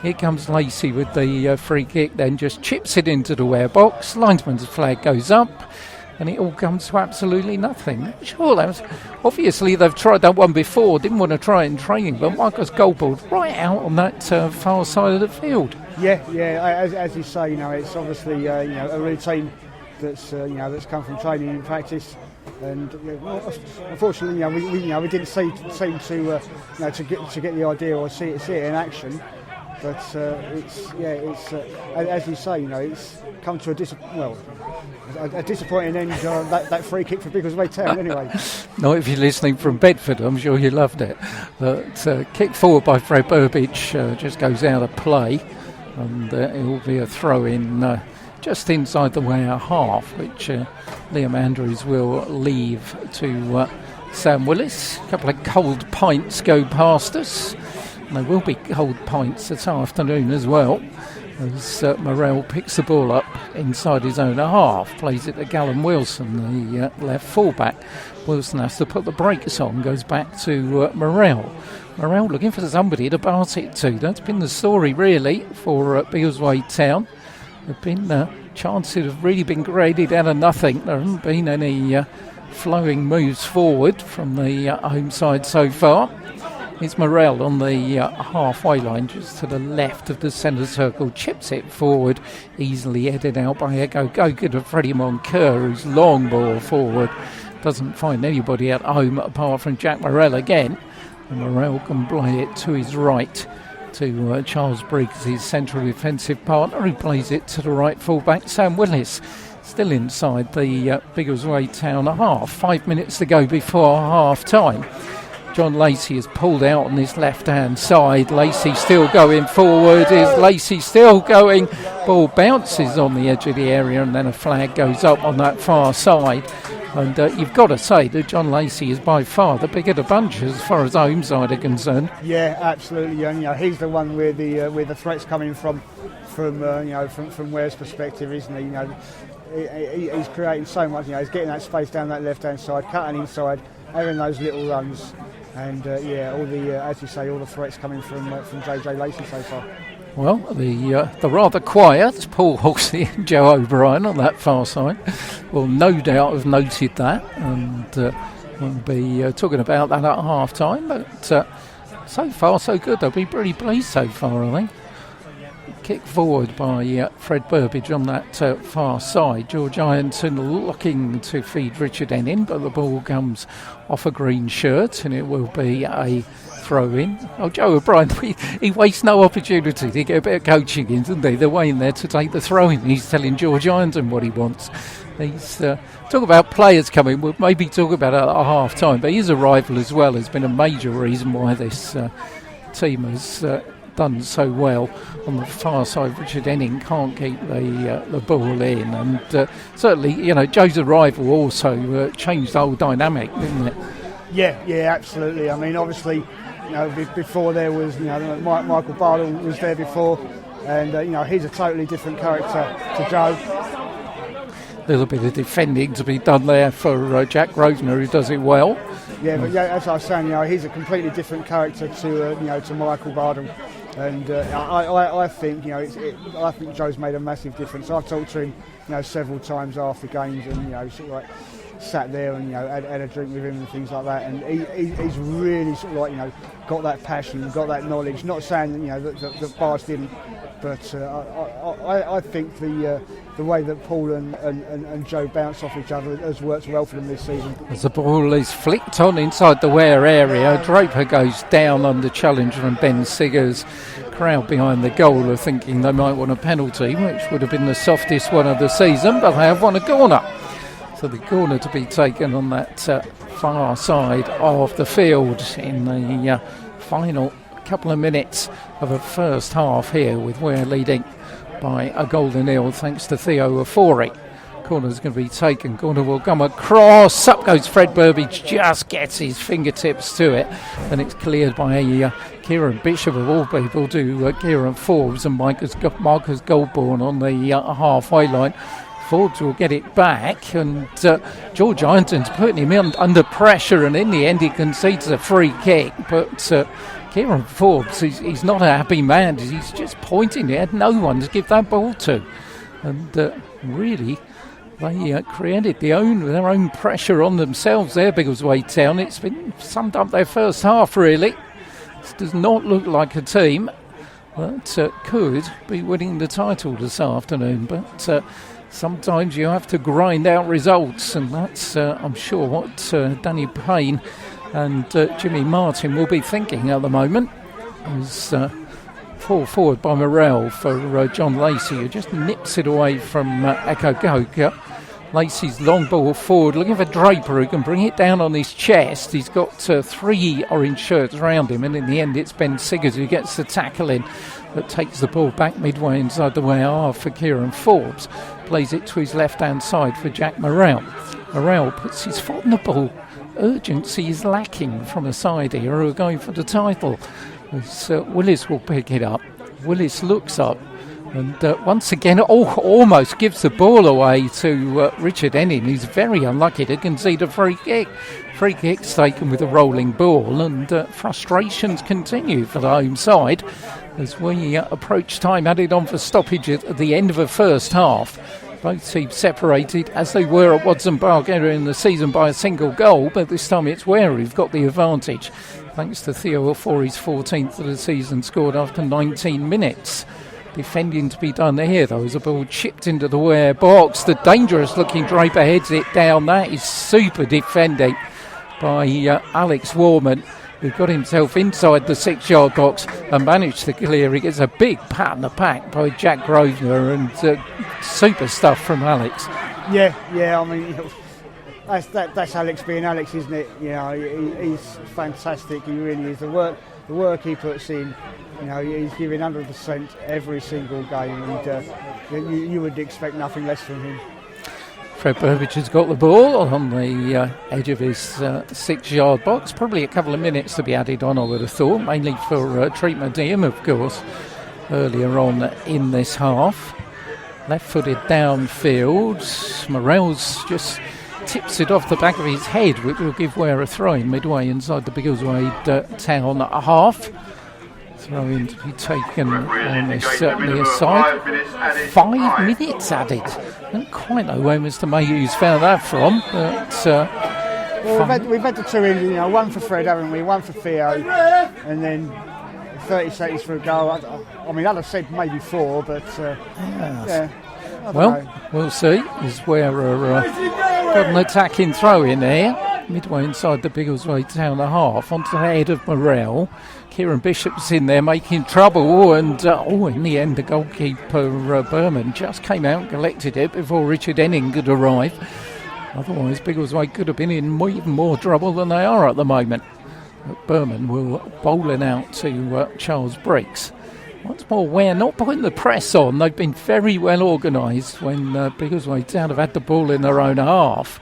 Here comes Lacey with the free kick, then just chips it into the Ware box. Linesman's flag goes up, and it all comes to absolutely nothing. Sure, that was, obviously they've tried that one before, didn't want to try it in training, but Marcus Goldborn right out on that far side of the field. Yeah, as you say, it's obviously a routine that's come from training and practice, and unfortunately, we didn't seem to get the idea or see it in action. But as you say, it's come to a disappointing end. That free kick for Biggleswade Town, anyway. Not if you're listening from Bedford, I'm sure you loved it. But kick forward by Fred Burbage just goes out of play, and it will be a throw in just inside the Ware half, which Liam Andrews will leave to Sam Willis. A couple of cold pints go past us. There will be cold pints this afternoon as well, as Morrell picks the ball up inside his own half, plays it to Gallum Wilson, the left fullback. Wilson has to put the brakes on, goes back to Morrell. Morrell looking for somebody to pass it to. That's been the story really for Biggleswade Town. There have been chances have really been graded out of nothing. There haven't been any flowing moves forward from the home side so far. It's Morrell on the halfway line, just to the left of the centre circle, chips it forward, easily headed out by a go-getter Freddie Moncur, who's long ball forward, doesn't find anybody at home apart from Jack Morrell again, and Morrell can play it to his right to Charles Briggs, his central defensive partner, who plays it to the right fullback Sam Willis. Still inside the Biggleswade Town half, 5 minutes to go before half time. John Lacey is pulled out on his left-hand side. Lacey still going forward. Is Lacey still going? Ball bounces on the edge of the area, and then a flag goes up on that far side. And you've got to say that John Lacey is by far the bigger the bunch as far as the home side are concerned. Yeah, absolutely. And he's the one where the threats coming from Ware's perspective, isn't he? He's creating so much. He's getting that space down that left-hand side, cutting inside, having those little runs. And all the threats coming from JJ Lacey so far. Well, the rather quiet Paul Horsey and Joe O'Brien on that far side will no doubt have noted that, and we'll be talking about that at half time. But so far so good. They'll be pretty pleased so far, I think. Kick forward by Fred Burbage on that far side. George Ironton looking to feed Richard Ennin, but the ball comes off a green shirt, and it will be a throw-in. Oh, Joe O'Brien, he wastes no opportunity to get a bit of coaching in, doesn't he? They're waiting there to take the throw-in. He's telling George Ironton what he wants. He's talk about players coming. We'll maybe talk about it at half-time, but his arrival as well has been a major reason why this team has done so well on the far side. Richard Enning can't keep the ball in, and certainly, Joe's arrival also changed the whole dynamic, didn't it? Yeah, absolutely. I mean, obviously, before there was, Michael Bardell was there before, and he's a totally different character to Joe. A little bit of defending to be done there for Jack Grosvenor, who does it well. Yeah, but as I was saying, he's a completely different character to Michael Bardell. And I think I think Joe's made a massive difference. I've talked to him several times after games, and sort of like sat there and had a drink with him and things like that. And he's really sort of like got that passion, got that knowledge. Not saying that Bars didn't, but I think the way that Paul and Joe bounce off each other has worked well for them this season. As the ball is flicked on inside the Ware area, Draper goes down under challenge from Ben Siggers. Crowd behind the goal are thinking they might want a penalty, which would have been the softest one of the season, but they have won a corner. So the corner to be taken on that far side of the field in the final couple of minutes of the first half here, with Ware leading by a goal to nil thanks to Theo Ofori. Corner's going to be taken. Corner will come across. Up goes Fred Burbage. Just gets his fingertips to it. And it's cleared by Kieran Bishop, of all people, to Kieran Forbes and Marcus Goldborn on the halfway line. Forbes will get it back, and George Ironton's putting him under pressure, and in the end he concedes a free kick. But Kieran Forbes, he's not a happy man. He's just pointing. He had no one to give that ball to. And really, they created their own pressure on themselves there, Biggleswade Town. It's been summed up their first half, really. This does not look like a team that could be winning the title this afternoon. But sometimes you have to grind out results, and that's, I'm sure, what Danny Payne and Jimmy Martin will be thinking at the moment. As fall forward by Morrell for John Lacey, who just nips it away from Echo Goka. Lacey's long ball forward, looking for Draper, who can bring it down on his chest. He's got 3 orange shirts around him, and in the end it's Ben Siggers who gets the tackle in, but takes the ball back midway inside the Ware half for Kieran Forbes. Plays it to his left-hand side for Jack Morrell. Morrell puts his foot on the ball. Urgency is lacking from a side here who are going for the title. As Willis will pick it up. Willis looks up and once again almost gives the ball away to Richard Enning. He's very unlucky to concede a free kick. Free kick's taken with a rolling ball, and frustrations continue for the home side as we approach time added on for stoppage at the end of the first half. Both teams separated as they were at Watson Park earlier in the season by a single goal, but this time it's Ware who've got the advantage, thanks to Theo Ofori's 14th of the season, scored after 19 minutes. Defending to be done here, though, as a ball chipped into the Ware box. The dangerous-looking Draper heads it down. That is super defending by Alex Warman, who got himself inside the 6-yard box and managed to clear. He gets a big pat on the back by Jack Grosvenor, and super stuff from Alex. Yeah, I mean, that's Alex being Alex, isn't it? You know, he's fantastic. He really is. The work he puts in, you know, he's giving 100% every single game, and you would expect nothing less from him. Fred Burbage has got the ball on the edge of his 6-yard box. Probably a couple of minutes to be added on, I would have thought, mainly for treatment to him, of course, earlier on in this half. Left-footed downfield. Morrell's just tips it off the back of his head, which will give Ware a throw-in midway inside the Biggleswade Town half. Throw-in to be taken on the near side. 5 minutes added. I don't quite know where Mr. Mayhew's found that from, but we've had the 2 in, you know, one for Fred, haven't we? One for Theo, and then 30 seconds for a goal. I mean, I'd have said maybe 4, but yeah. We'll see. Is Ware got an attacking throw in there, midway inside the Biggleswade Town half, onto the head of Morrell. Kieran Bishop's in there making trouble, and in the end the goalkeeper Berman just came out and collected it before Richard Enning could arrive. Otherwise Biggleswade could have been in even more trouble than they are at the moment. But Berman will bowl it out to Charles Briggs. Once more, Ware not putting the press on. They've been very well organised when Biggleswade Town have had the ball in their own half.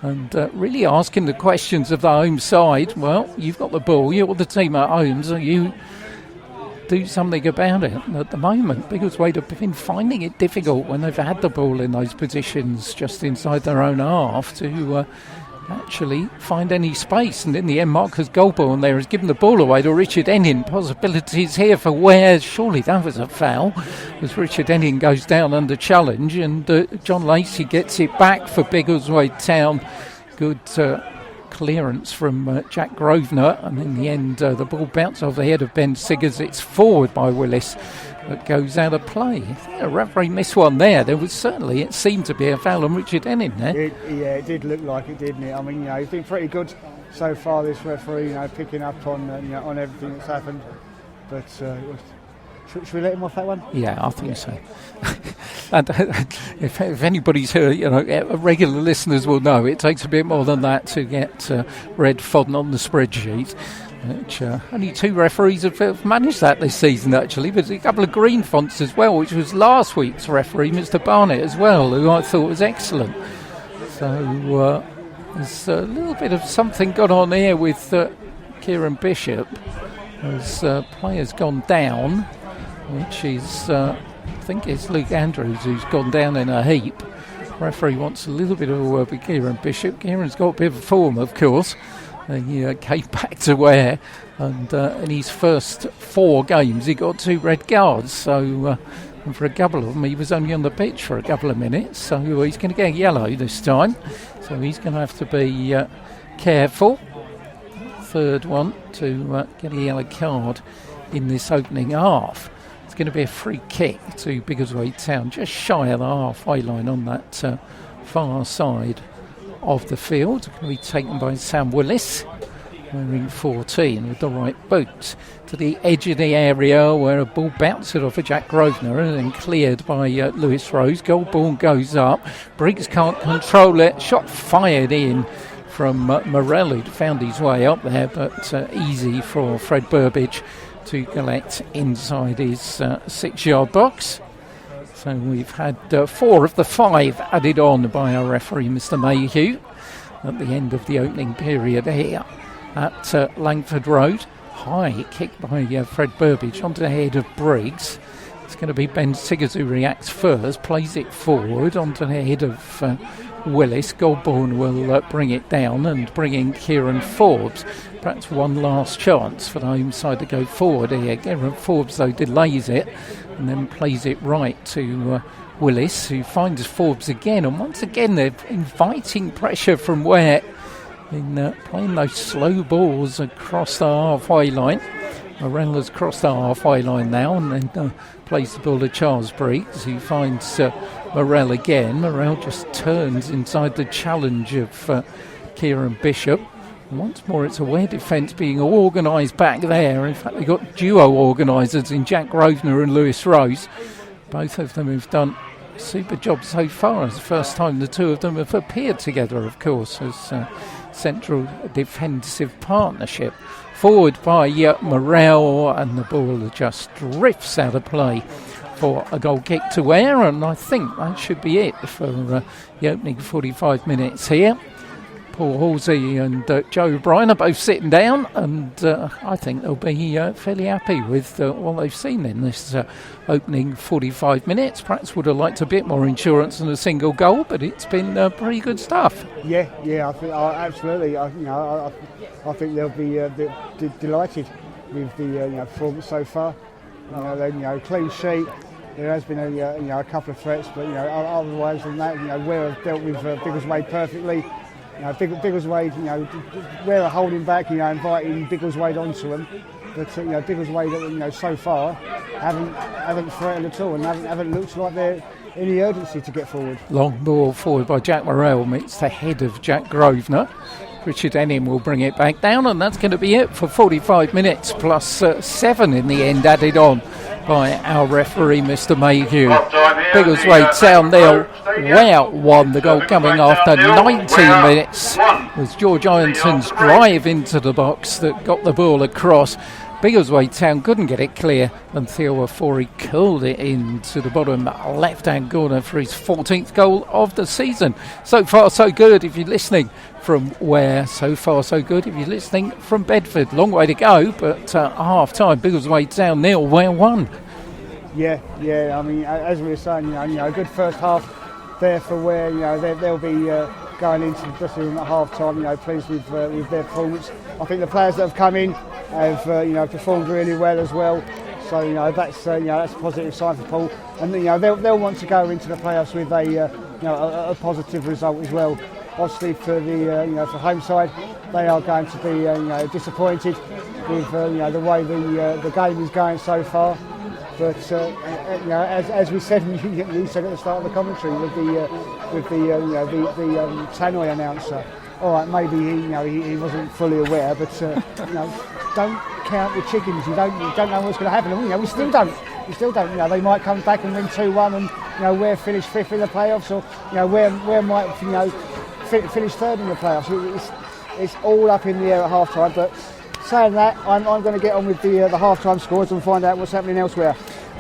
And really asking the questions of the home side. Well, you've got the ball, you're the team at home, so you do something about it. And at the moment, Biggleswade have been finding it difficult when they've had the ball in those positions just inside their own half to actually find any space. And in the end, Marcus Goldborn there has given the ball away to Richard Enning. Possibilities here for Ware. Surely that was a foul, as Richard Enning goes down under challenge, and John Lacey gets it back for Biggleswade Town. Good clearance from Jack Grosvenor, and in the end the ball bounced off the head of Ben Siggers. It's forward by Willis, but goes out of play. I think a referee missed one there. There was certainly, it seemed to be a foul on Richard Enning there. It did look like it, didn't it? I mean, you know, he's been pretty good so far, this referee, you know, picking up on on everything that's happened. But should we let him off that one? Yeah, I think so. And if anybody's heard, regular listeners will know it takes a bit more than that to get red fodden on the spreadsheet. which only 2 referees have managed that this season, actually. But a couple of green fonts as well, which was last week's referee, Mr. Barnett, as well, who I thought was excellent. So there's a little bit of something gone on here with Kieran Bishop as players gone down, which is, I think it's Luke Andrews who's gone down in a heap. Referee wants a little bit of a word with Kieran Bishop. Kieran's got a bit of form, of course. He came back to Ware, and in his first 4 games he got 2 red cards. So and for a couple of them he was only on the pitch for a couple of minutes. So he's going to get a yellow this time. So he's going to have to be careful. Third one to get a yellow card in this opening half. It's going to be a free kick to Biggleswade Town, just shy of the halfway line on that far side of the field. It's going to be taken by Sam Willis, wearing 14 with the right boot, to the edge of the area where a ball bounced it off of Jack Grosvenor and then cleared by Lewis Rose. Goal ball goes up. Briggs can't control it. Shot fired in from Morell, who'd found his way up there, but easy for Fred Burbage to collect inside his 6-yard box. So we've had 4 of the 5 added on by our referee, Mr. Mayhew, at the end of the opening period here at Langford Road. High kick by Fred Burbage onto the head of Briggs. It's going to be Ben Siggers who reacts first, plays it forward onto the head of Willis. Goldborn will bring it down and bring in Kieran Forbes. Perhaps one last chance for the home side to go forward here. Kieran Forbes, though, delays it and then plays it right to Willis, who finds Forbes again. And once again, they're inviting pressure from Ware in playing those slow balls across the halfway line. Morella's crossed the halfway line now and then plays the ball to Charles Briggs, who finds Morell again. Morell just turns inside the challenge of Kieran Bishop. Once more, it's a Ware defence being organised back there. In fact, they've got duo organisers in Jack Grosvenor and Lewis Rose. Both of them have done a super job so far. It's the first time the two of them have appeared together, of course, as central defensive partnership. Forward by Morell, and the ball just drifts out of play for a goal kick to Ware, and I think that should be it for the opening 45 minutes here. Paul Halsey and Joe O'Brien are both sitting down, and I think they'll be fairly happy with what they've seen in this opening 45 minutes. Perhaps would have liked a bit more insurance than a single goal, but it's been pretty good stuff. Yeah, I think absolutely. I think they'll be delighted with the performance so far. Clean sheet. There has been a couple of threats, but otherwise than that, Ware have dealt with Biggleswade perfectly. Biggleswade, Ware are holding back, inviting Biggleswade onto them. But Biggleswade, so far, haven't threatened at all and haven't looked like they're any urgency to get forward. Long ball forward by Jack Morell meets the head of Jack Grosvenor. Richard Ennim will bring it back down, and that's going to be it for 45 minutes plus 7 in the end added on by our referee, Mr. Mayhew. Biggleswade Town 0, Ware 1. The goal coming after 19 minutes was George Ironton's drive into the box that got the ball across. Biggleswade Town couldn't get it clear, and Theo Afori curled it into the bottom left-hand corner for his 14th goal of the season. So far, so good if you're listening from Ware. So far, so good if you're listening from Bedford. Long way to go, but half-time, Biggleswade Town 0, Ware 1. Yeah. I mean, as we were saying, a good first half there for Ware. They'll be going into the dressing room at half-time, pleased with their performance. I think the players that have come in have performed really well as well. So that's a positive sign for Paul, and they'll want to go into the playoffs with a positive result as well. Obviously for the for home side, they are going to be disappointed with the way the game is going so far. But as we said, you said at the start of the commentary with the Tannoy announcer. All right, maybe he wasn't fully aware, but don't count the chickens. You don't know what's going to happen. We still don't. They might come back and win 2-1, and Ware finish 5th in the playoffs, or Ware might finish 3rd in the playoffs. It's all up in the air at half time, but saying that, I'm going to get on with the half-time scores and find out what's happening elsewhere.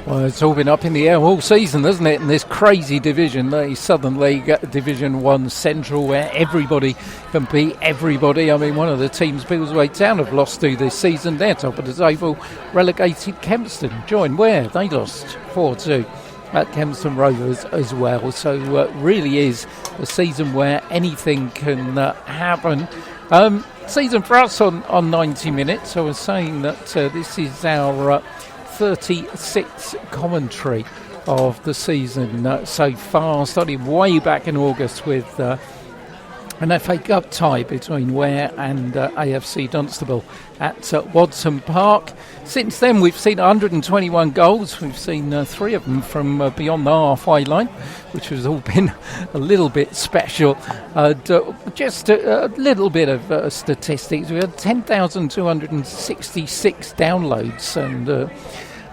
Well, it's all been up in the air all season, hasn't it? In this crazy division, the Southern League Division 1 Central, where everybody can beat everybody. I mean, one of the teams, Biggleswade Town, have lost to this season. They're top of the table. Relegated Kempston joined Ware. They lost 4-2 at Kempston Rovers as well. So really is a season where anything can happen. Season for us on 90 minutes. I was saying that this is our 36th commentary of the season so far, starting way back in August with an FA Cup tie between Ware and AFC Dunstable at Watson Park. Since then we've seen 121 goals. We've seen 3 of them from beyond the halfway line, which has all been a little bit special. Just a little bit of statistics. We had 10,266 downloads, and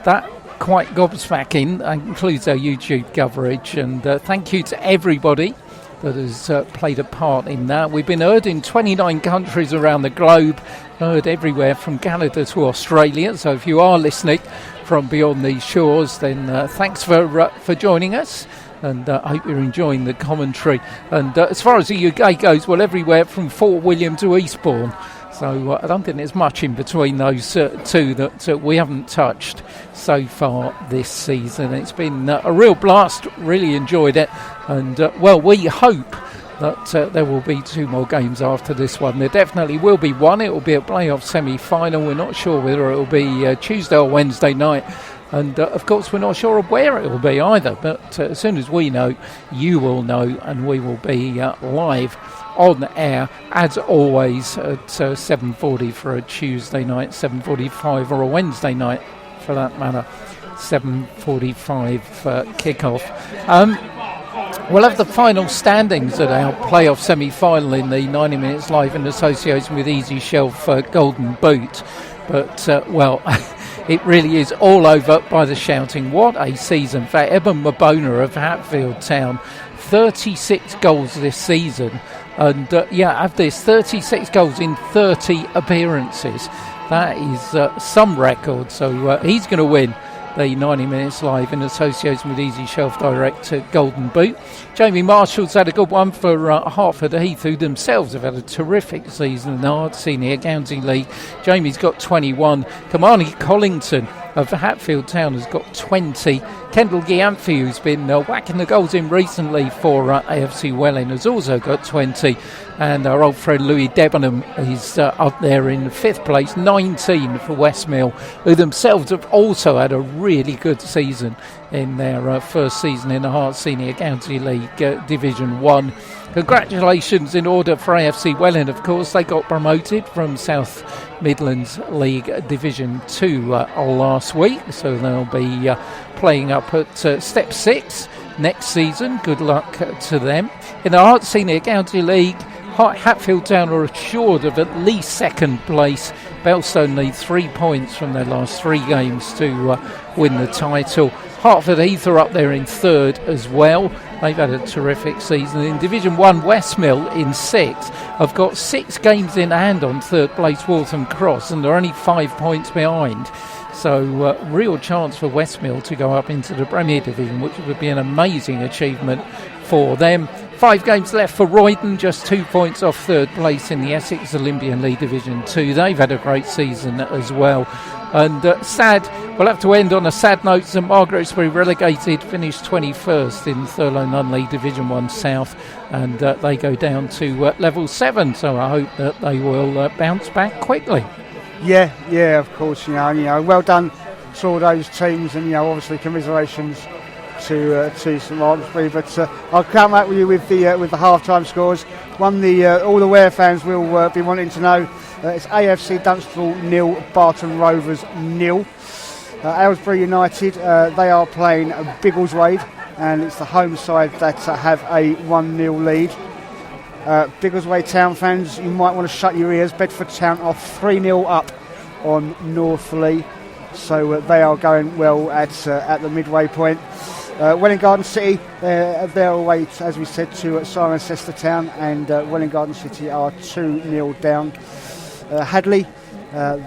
that quite gobsmacking. That includes our YouTube coverage, and thank you to everybody that has played a part in that. We've been heard in 29 countries around the globe, heard everywhere from Canada to Australia. So if you are listening from beyond these shores, then thanks for joining us, and I hope you're enjoying the commentary. And as far as the UK goes, well, everywhere from Fort William to Eastbourne. So I don't think there's much in between those two that we haven't touched so far this season. It's been a real blast, really enjoyed it. And, well, we hope that there will be 2 more games after this one. There definitely will be one. It will be a playoff semi-final. We're not sure whether it will be Tuesday or Wednesday night. And, of course, we're not sure of where it will be either. But as soon as we know, you will know, and we will be live on air, as always, at 7:40 for a Tuesday night, 7:45 or a Wednesday night, for that matter, 7:45 kickoff. We'll have the final standings at our playoff semi-final in the 90 Minutes Live in association with Easy Shelf Golden Boot. But, well, it really is all over by the shouting. What a season for Eben Mabona of Hatfield Town. 36 goals this season. And, of this, 36 goals in 30 appearances. That is some record. So he's going to win the 90 Minutes Live in association with Easy Shelf Direct Golden Boot. Jamie Marshall's had a good one for Hertford Heath, who themselves have had a terrific season in the Hard Senior County League. Jamie's got 21. Kamani Collington of Hatfield Town has got 20. Kendall Giamphi, who's been whacking the goals in recently for AFC Welling, has also got 20. And our old friend Louis Debenham is up there in 5th place, 19 for Westmill, who themselves have also had a really good season in their first season in the Hart Senior County League Division 1. Congratulations in order for AFC Welling, of course. They got promoted from South Midlands League Division 2 last week, so they'll be playing up at Step 6 next season. Good luck to them. In the Hart Senior County League, Hatfield Town are assured of at least 2nd place. Belstone need 3 points from their last 3 games to win the title. Hertford Heath are up there in 3rd as well. They've had a terrific season. In Division 1, Westmill in 6th have got 6 games in hand on 3rd place Waltham Cross, and they're only 5 points behind. So real chance for Westmill to go up into the Premier Division, which would be an amazing achievement for them. 5 games left for Roydon, just 2 points off 3rd place in the Essex Olympian League Division 2. They've had a great season as well. And sad, we'll have to end on a sad note. St Margaret's relegated, finished 21st in Thurlow Nunn League Division 1 South, and they go down to level 7. So I hope that they will bounce back quickly. Yeah, of course. You know, well done to all those teams, and obviously commiserations to St Margaret's. But I'll come back with you with the half-time scores. One, all the Ware fans will be wanting to know. It's AFC Dunstable 0, Barton Rovers 0. Aylesbury United, they are playing Biggleswade, and it's the home side that have a 1-0 lead. Biggleswade Town fans, you might want to shut your ears. Bedford Town are 3-0 up on Northley, so they are going well at the midway point. Welwyn Garden City, they're away, as we said, to Cirencester Town, and Welwyn Garden City are 2-0 down. Hadley,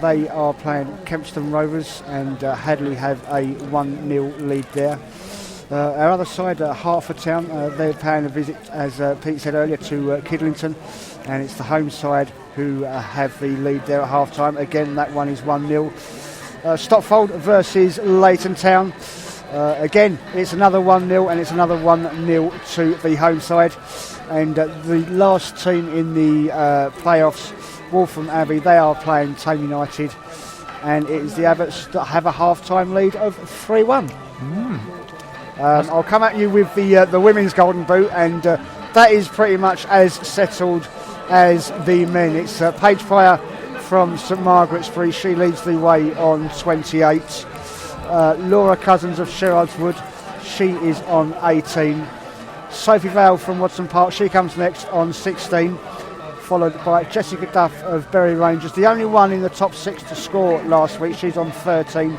They are playing Kempston Rovers, and Hadley have a 1-0 lead there. Our other side, Hertfordtown, they're paying a visit, as Pete said earlier, to Kidlington, and it's the home side who have the lead there at half-time. Again, that one is 1-0. Stotfold versus Leighton Town. Again, it's another 1-0, and it's another 1-0 to the home side. And the last team in the playoffs, Waltham Abbey, they are playing Tame United, and it is the Abbots that have a half-time lead of 3-1. I'll come at you with the women's golden boot, and that is pretty much as settled as the men. It's Paige Pryor from St Margaret's-Bury. She leads the way on 28. Laura Cousins of Sherrard's Wood, she is on 18. Sophie Vale from Watson Park, she comes next on 16, followed by Jessica Duff of Bury Rangers, the only one in the top 6 to score last week. She's on 13.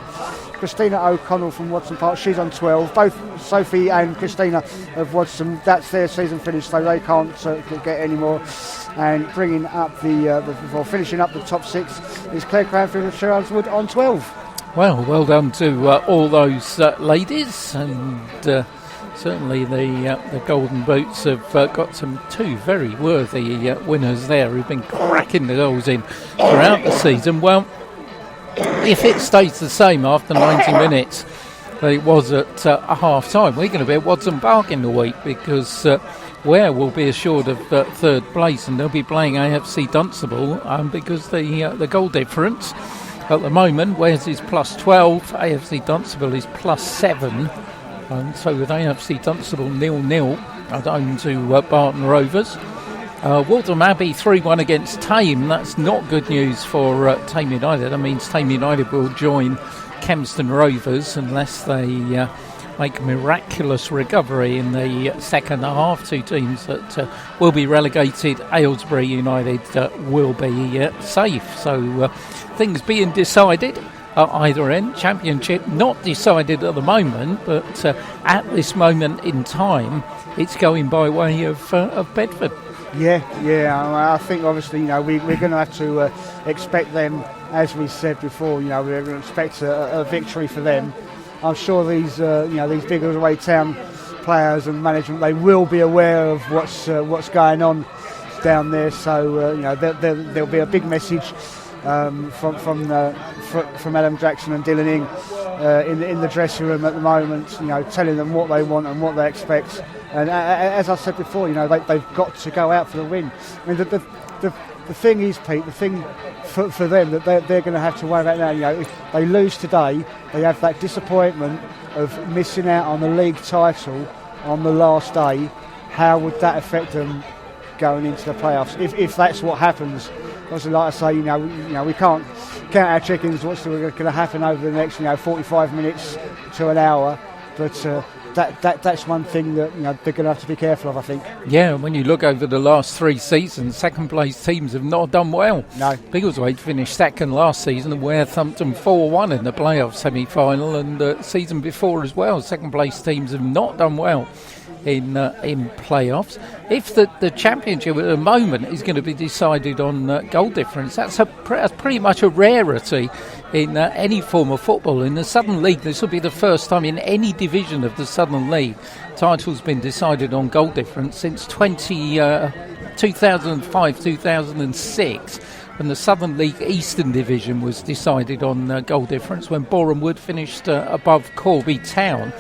Christina O'Connell from Watson Park, she's on 12. Both Sophie and Christina of Watson, that's their season finish, so they can't get any more. And bringing up finishing up the top 6 is Claire Cranfield of Sherrard's Wood on 12. Well done to all those ladies, and certainly the Golden Boots have got some 2 very worthy winners there who've been cracking the goals in throughout the season. Well, if it stays the same after 90 minutes that it was at half-time, we're going to be at Watson Park in the week, because Ware will be assured of third place, and they'll be playing AFC Dunstable because the goal difference at the moment, Ware's is plus 12, AFC Dunstable is plus 7. So with AFC Dunstable 0-0 at home to Barton Rovers. Waltham Abbey 3-1 against Tame. That's not good news for Tame United. That means Tame United will join Kempston Rovers unless they make a miraculous recovery in the second half. 2 teams that will be relegated. Aylesbury United will be safe. So things being decided at either end. Championship not decided at the moment, but at this moment in time, it's going by way of Bedford. Yeah. I think obviously, we're going to have to expect them, as we said before. We're going to expect a victory for them. I'm sure these Biggleswade Town players and management, they will be aware of what's going on down there. So there'll be a big message from Adam Jackson and Dylan Ing in the dressing room at the moment, telling them what they want and what they expect. And as I said before, they've got to go out for the win. I mean, the thing is, Pete, the thing for them that they're going to have to worry about now, if they lose today, they have that disappointment of missing out on the league title on the last day. How would that affect them going into the playoffs if that's what happens? Obviously, like I say, we can't count our chickens. What's going to happen over the next 45 minutes to an hour? But that's one thing that they're going to have to be careful of, I think. Yeah, when you look over the last 3 seasons, second place teams have not done well. No. Biggleswade finished second last season, and Ware thumped them 4-1 in the playoff semi-final, and the season before as well. Second place teams have not done well in playoffs. If the championship at the moment is going to be decided on goal difference, that's pretty much a rarity in any form of football. In the Southern League, this will be the first time in any division of the Southern League title's been decided on goal difference since 2005-2006, when the Southern League Eastern Division was decided on goal difference, when Boreham Wood finished above Corby Town.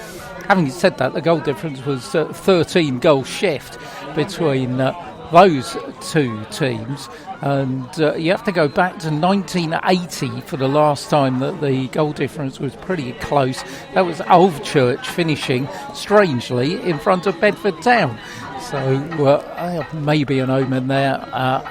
Having said that, the goal difference was 13 goal shift between those 2 teams, and you have to go back to 1980 for the last time that the goal difference was pretty close. That was Alvechurch finishing, strangely, in front of Bedford Town. So maybe an omen there,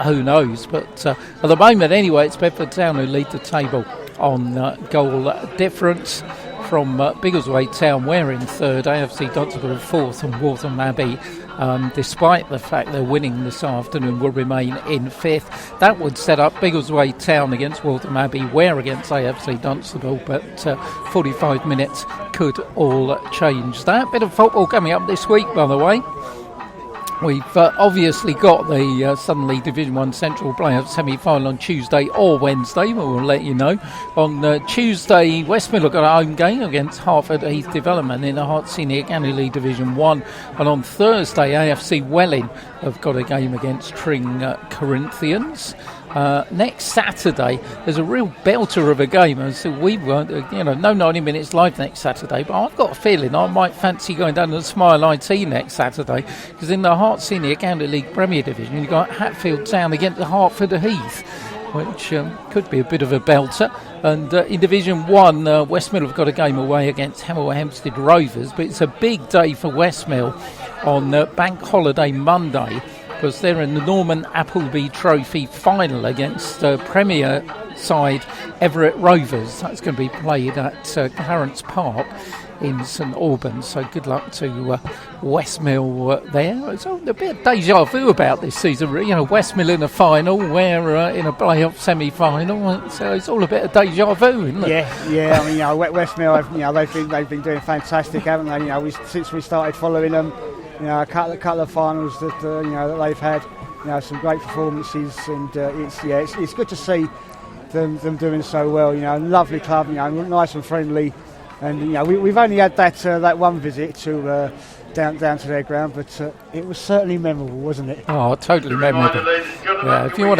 who knows. But at the moment anyway, it's Bedford Town who lead the table on goal difference. From Biggleswade Town, Ware in third, AFC Dunstable fourth, and Waltham Abbey, despite the fact they're winning this afternoon, will remain in fifth. That would set up Biggleswade Town against Waltham Abbey, Ware against AFC Dunstable, but 45 minutes could all change that. Bit of football coming up this week, by the way. We've obviously got the Southern League Division 1 Central Playoff semi-final on Tuesday or Wednesday. We'll let you know. On Tuesday, Westmill have got a home game against Hertford Heath Development in the Hart Senior County League Division 1. And on Thursday, AFC Welling have got a game against Tring Corinthians. Next Saturday, there's a real belter of a game. And so we weren't, no 90 minutes live next Saturday, but I've got a feeling I might fancy going down to the Smile IT next Saturday, because in the Hart Senior County League Premier Division, you've got Hatfield Town against the Hertford Heath, which could be a bit of a belter. And in Division 1, Westmill have got a game away against Hemel Hempstead Rovers, but it's a big day for Westmill on Bank Holiday Monday, because they're in the Norman Appleby Trophy final against Premier side Everett Rovers. That's going to be played at Clarence Park in St Albans. So good luck to Westmill there. It's a bit of deja vu about this season. Westmill in a final, Ware in a playoff semi-final. So it's all a bit of deja vu, isn't it? Yeah. I mean, Westmill, they've been doing fantastic, haven't they? Since we started following them. A couple of finals that that they've had, some great performances, and it's good to see them doing so well. Lovely club, nice and friendly, and we've only had that one visit to down to their ground, but it was certainly memorable, wasn't it? Oh, totally memorable. Yeah, if you want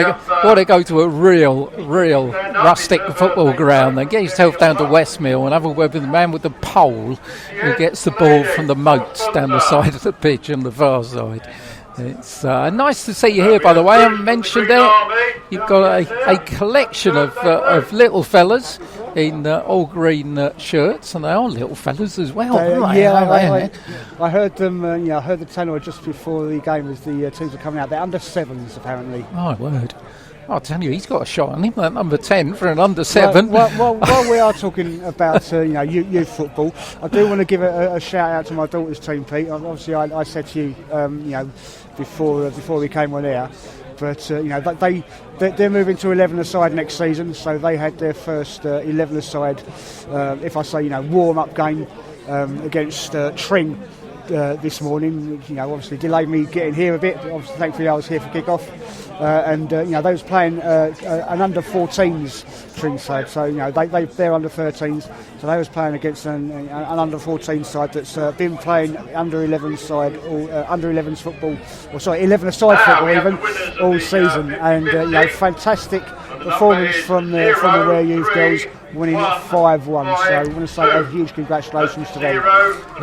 to go to a real rustic football ground, then get yourself down to Westmill and have a word with the man with the pole who gets the ball from the moats down the side of the pitch on the far side. It's nice to see you here, by the way. I haven't mentioned it. You've got a collection of little fellas in all green shirts, and they are little fellas as well. I heard them. I heard the tenor just before the game as the teams were coming out. They're under sevens, apparently. My word. I'll tell you, he's got a shot on him, that number 10 for an under 7. While we are talking about youth football, I do want to give a shout out to my daughter's team, Pete. Obviously, I said to you, before we came on air, but they're moving to 11-a-side next season, so they had their first 11-a-side, if I say warm-up game against Tring. This morning, obviously delayed me getting here a bit, but obviously thankfully I was here for kick-off, and they was playing an under-14s Tring side, so they're under-13s, so they was playing against an under-14 side that's been playing under-11 side, or under-11s football, or sorry, 11-a-side football even, all season, and fantastic performance from the Ware Youth girls, winning 5-1. So I want to say a huge congratulations to them.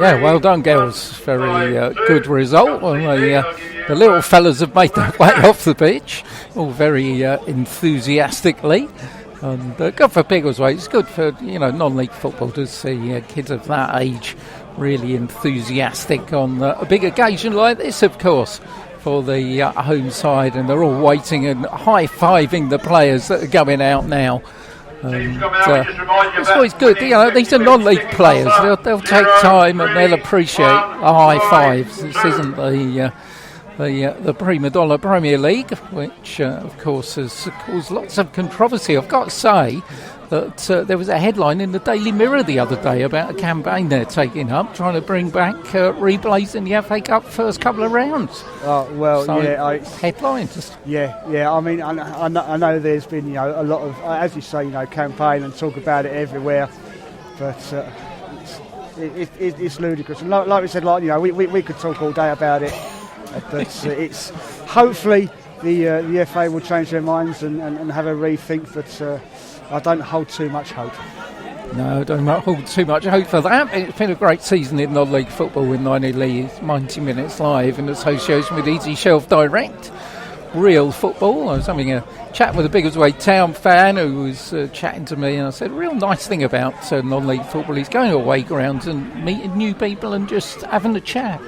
Yeah, well done, girls. Very good result. Well, the little fellas have made their way off the pitch, all very enthusiastically. And good for Biggleswade. It's good for non-league football to see kids of that age really enthusiastic on a big occasion like this, of course, for the home side, and they're all waiting and high-fiving the players that are going out now. It's always good. These are non-league players. They'll take time and they'll appreciate the high fives. This isn't the prima donna Premier League, which of course has caused lots of controversy. I've got to say that there was a headline in the Daily Mirror the other day about a campaign they're taking up, trying to bring back replays in the FA Cup first couple of rounds. Headlines. Yeah. I mean, I know there's been a lot of, as you say, campaign and talk about it everywhere, but it's ludicrous. And like we said, we could talk all day about it, but it's hopefully the FA will change their minds and have a rethink, but. I don't hold too much hope. No, don't hold too much hope for that. It's been a great season in non-league football with 90 minutes live in association with Easy Shelf Direct. Real football. I was having a chat with a Biggleswade Town fan who was chatting to me, and I said, real nice thing about non-league football is going to away grounds and meeting new people and just having a chat.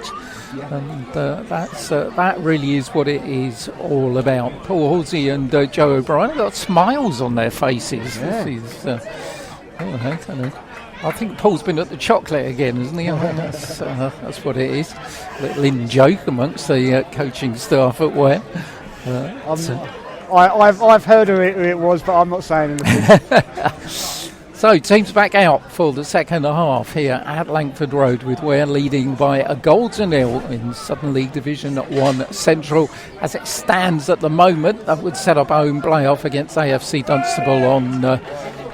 Yeah. And that really is what it is all about. Paul Halsey and Joe O'Brien have got smiles on their faces. Yeah. This is, I think Paul's been at the chocolate again, hasn't he? That's what it is. A little in-joke amongst the coaching staff at Ware. I've heard who it was, but I'm not saying anything. So, teams back out for the second half here at Langford Road, with Ware leading by a goal to nil in Southern League Division 1 Central. As it stands at the moment, that would set up a home playoff against AFC Dunstable on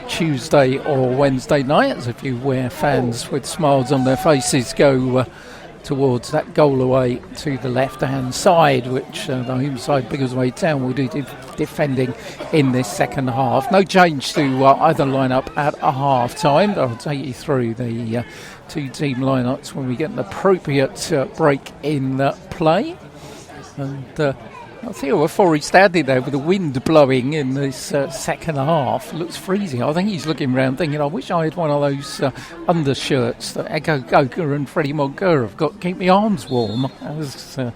Tuesday or Wednesday night, as a few Ware fans with smiles on their faces go towards that goal away to the left-hand side, which the home side, Biggleswade Town, will do defending in this second half. No change to either lineup at a half-time. I'll take you through the two-team lineups when we get an appropriate break in play. And I think Ware standing there with the wind blowing in this second half. Looks freezing. I think he's looking around thinking, I wish I had one of those undershirts that Echo Goga and Freddie Moncur have got to keep my arms warm as the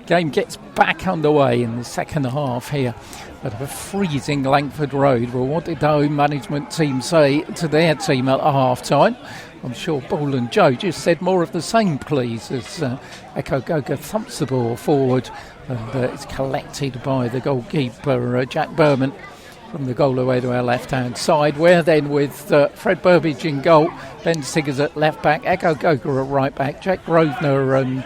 game gets back underway in the second half here at a freezing Langford Road. Well, what did the home management team say to their team at half-time? I'm sure Paul and Joe just said more of the same, please, as Echo Goga thumps the ball forward, and it's collected by the goalkeeper, Jack Berman, from the goal away to our left-hand side. Where then with Fred Burbage in goal, Ben Siggers at left-back, Echo Goga at right-back, Jack Grosvenor and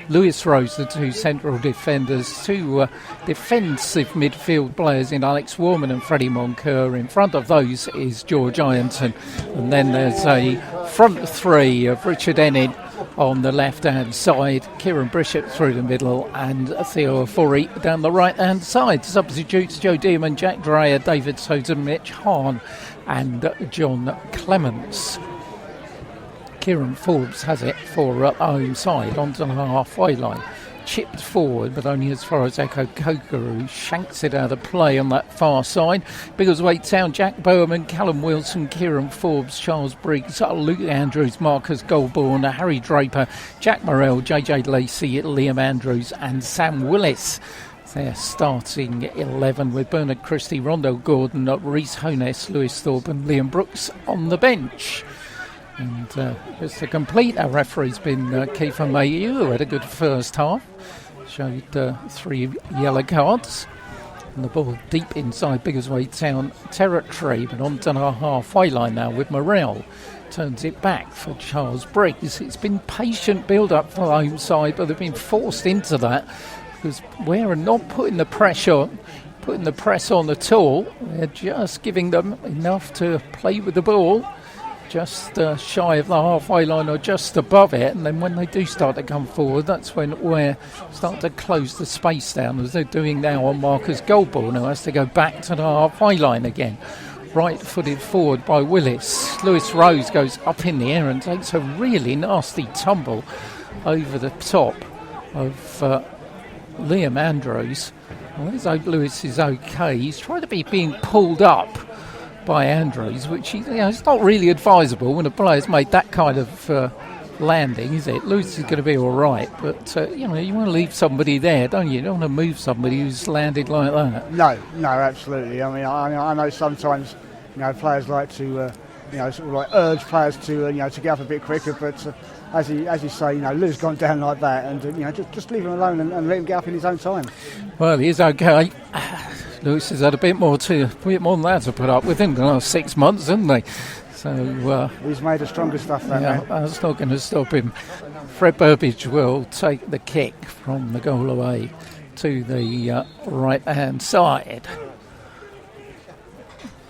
Lewis Rose, the two central defenders, two defensive midfield players in Alex Warman and Freddie Moncur. In front of those is George Ironton, and then there's a front three of Richard Enid on the left-hand side, Kieran Bishop through the middle, and Theo Ofori down the right-hand side. Substitutes Joe Dearman, Jack Dreyer, David Soden, Mitch Hahn and John Clements. Kieran Forbes has it for our home side onto the halfway line. Chipped forward, but only as far as Echo Goga, who shanks it out of play on that far side. Biggleswade Town, Jack Bowman, Callum Wilson, Kieran Forbes, Charles Briggs, Luke Andrews, Marcus Goldborn, Harry Draper, Jack Morrell, JJ Lacey, Liam Andrews and Sam Willis. Their starting 11 with Bernard Christie, Rondell Gordon, Reece Honess, Lewis Thorpe and Liam Brooks on the bench. And just to complete, our referee's been Kiefer Mayhew, who had a good first half. Showed 3 yellow cards. And the ball deep inside Biggleswade Town territory, but onto our halfway line now with Morrell. Turns it back for Charles Briggs. It's been patient build-up for the home side, but they've been forced into that because Ware are not putting the press on at all. They're just giving them enough to play with the ball, just shy of the halfway line or just above it, and then when they do start to come forward, that's when Ware start to close the space down, as they're doing now on Marcus Goldborn, who has to go back to the halfway line again. Right-footed forward by Willis. Lewis Rose goes up in the air and takes a really nasty tumble over the top of Liam Andrews. Well, let's hope Lewis is okay. He's trying to be being pulled up by Andrews, which it's not really advisable when a player's made that kind of landing, is it? Lewis is going to be all right, but you want to leave somebody there, don't you? You don't want to move somebody who's landed like that. No, absolutely. I know sometimes players like to sort of like urge players to to get up a bit quicker, but as you say, Lou's gone down like that, and just leave him alone and let him get up in his own time. Well, he's okay. Lewis has had a bit more than that to put up with him the last 6 months, hasn't they? So he's made of stronger stuff, that man. That's not going to stop him. Fred Burbage will take the kick from the goal away to the right-hand side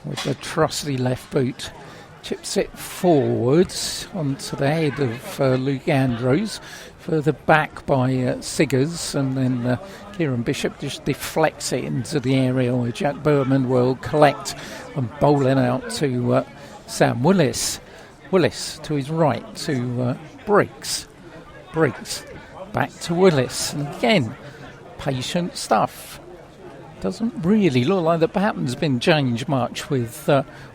with the trusty left boot. Chips it forwards onto the head of Luke Andrews, further back by Siggers, and then Kieran Bishop just deflects it into the area where Jack Berman will collect and bowl it out to Sam Willis. Willis to his right to Briggs. Briggs back to Willis, and again patient stuff. Doesn't really look like the pattern's been changed much with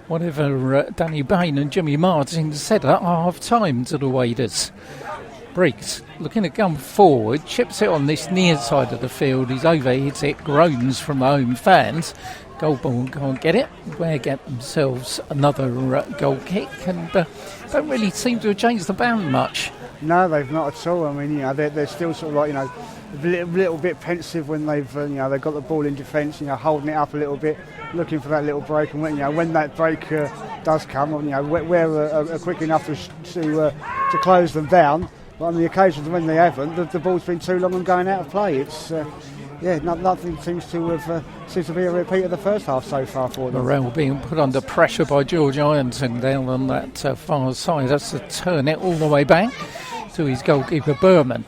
whatever Danny Bain and Jimmy Martin said at half-time to the Waders. Briggs looking to come forward, chips it on this near side of the field. He's overhit it, groans from the home fans. Goldborn can't get it. Ware get themselves another goal kick, and don't really seem to have changed the band much. No, they've not at all. I mean, they're still sort of like, little bit pensive when they've they've got the ball in defence, holding it up a little bit, looking for that little break, and when that break does come, Ware are quick enough to close them down. But on the occasions when they haven't, the ball's been too long and going out of play. It's nothing seems to be a repeat of the first half so far for them. Morrell being put under pressure by George Ironton down on that far side. That's to turn it all the way back to his goalkeeper Berman.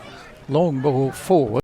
Long ball forward.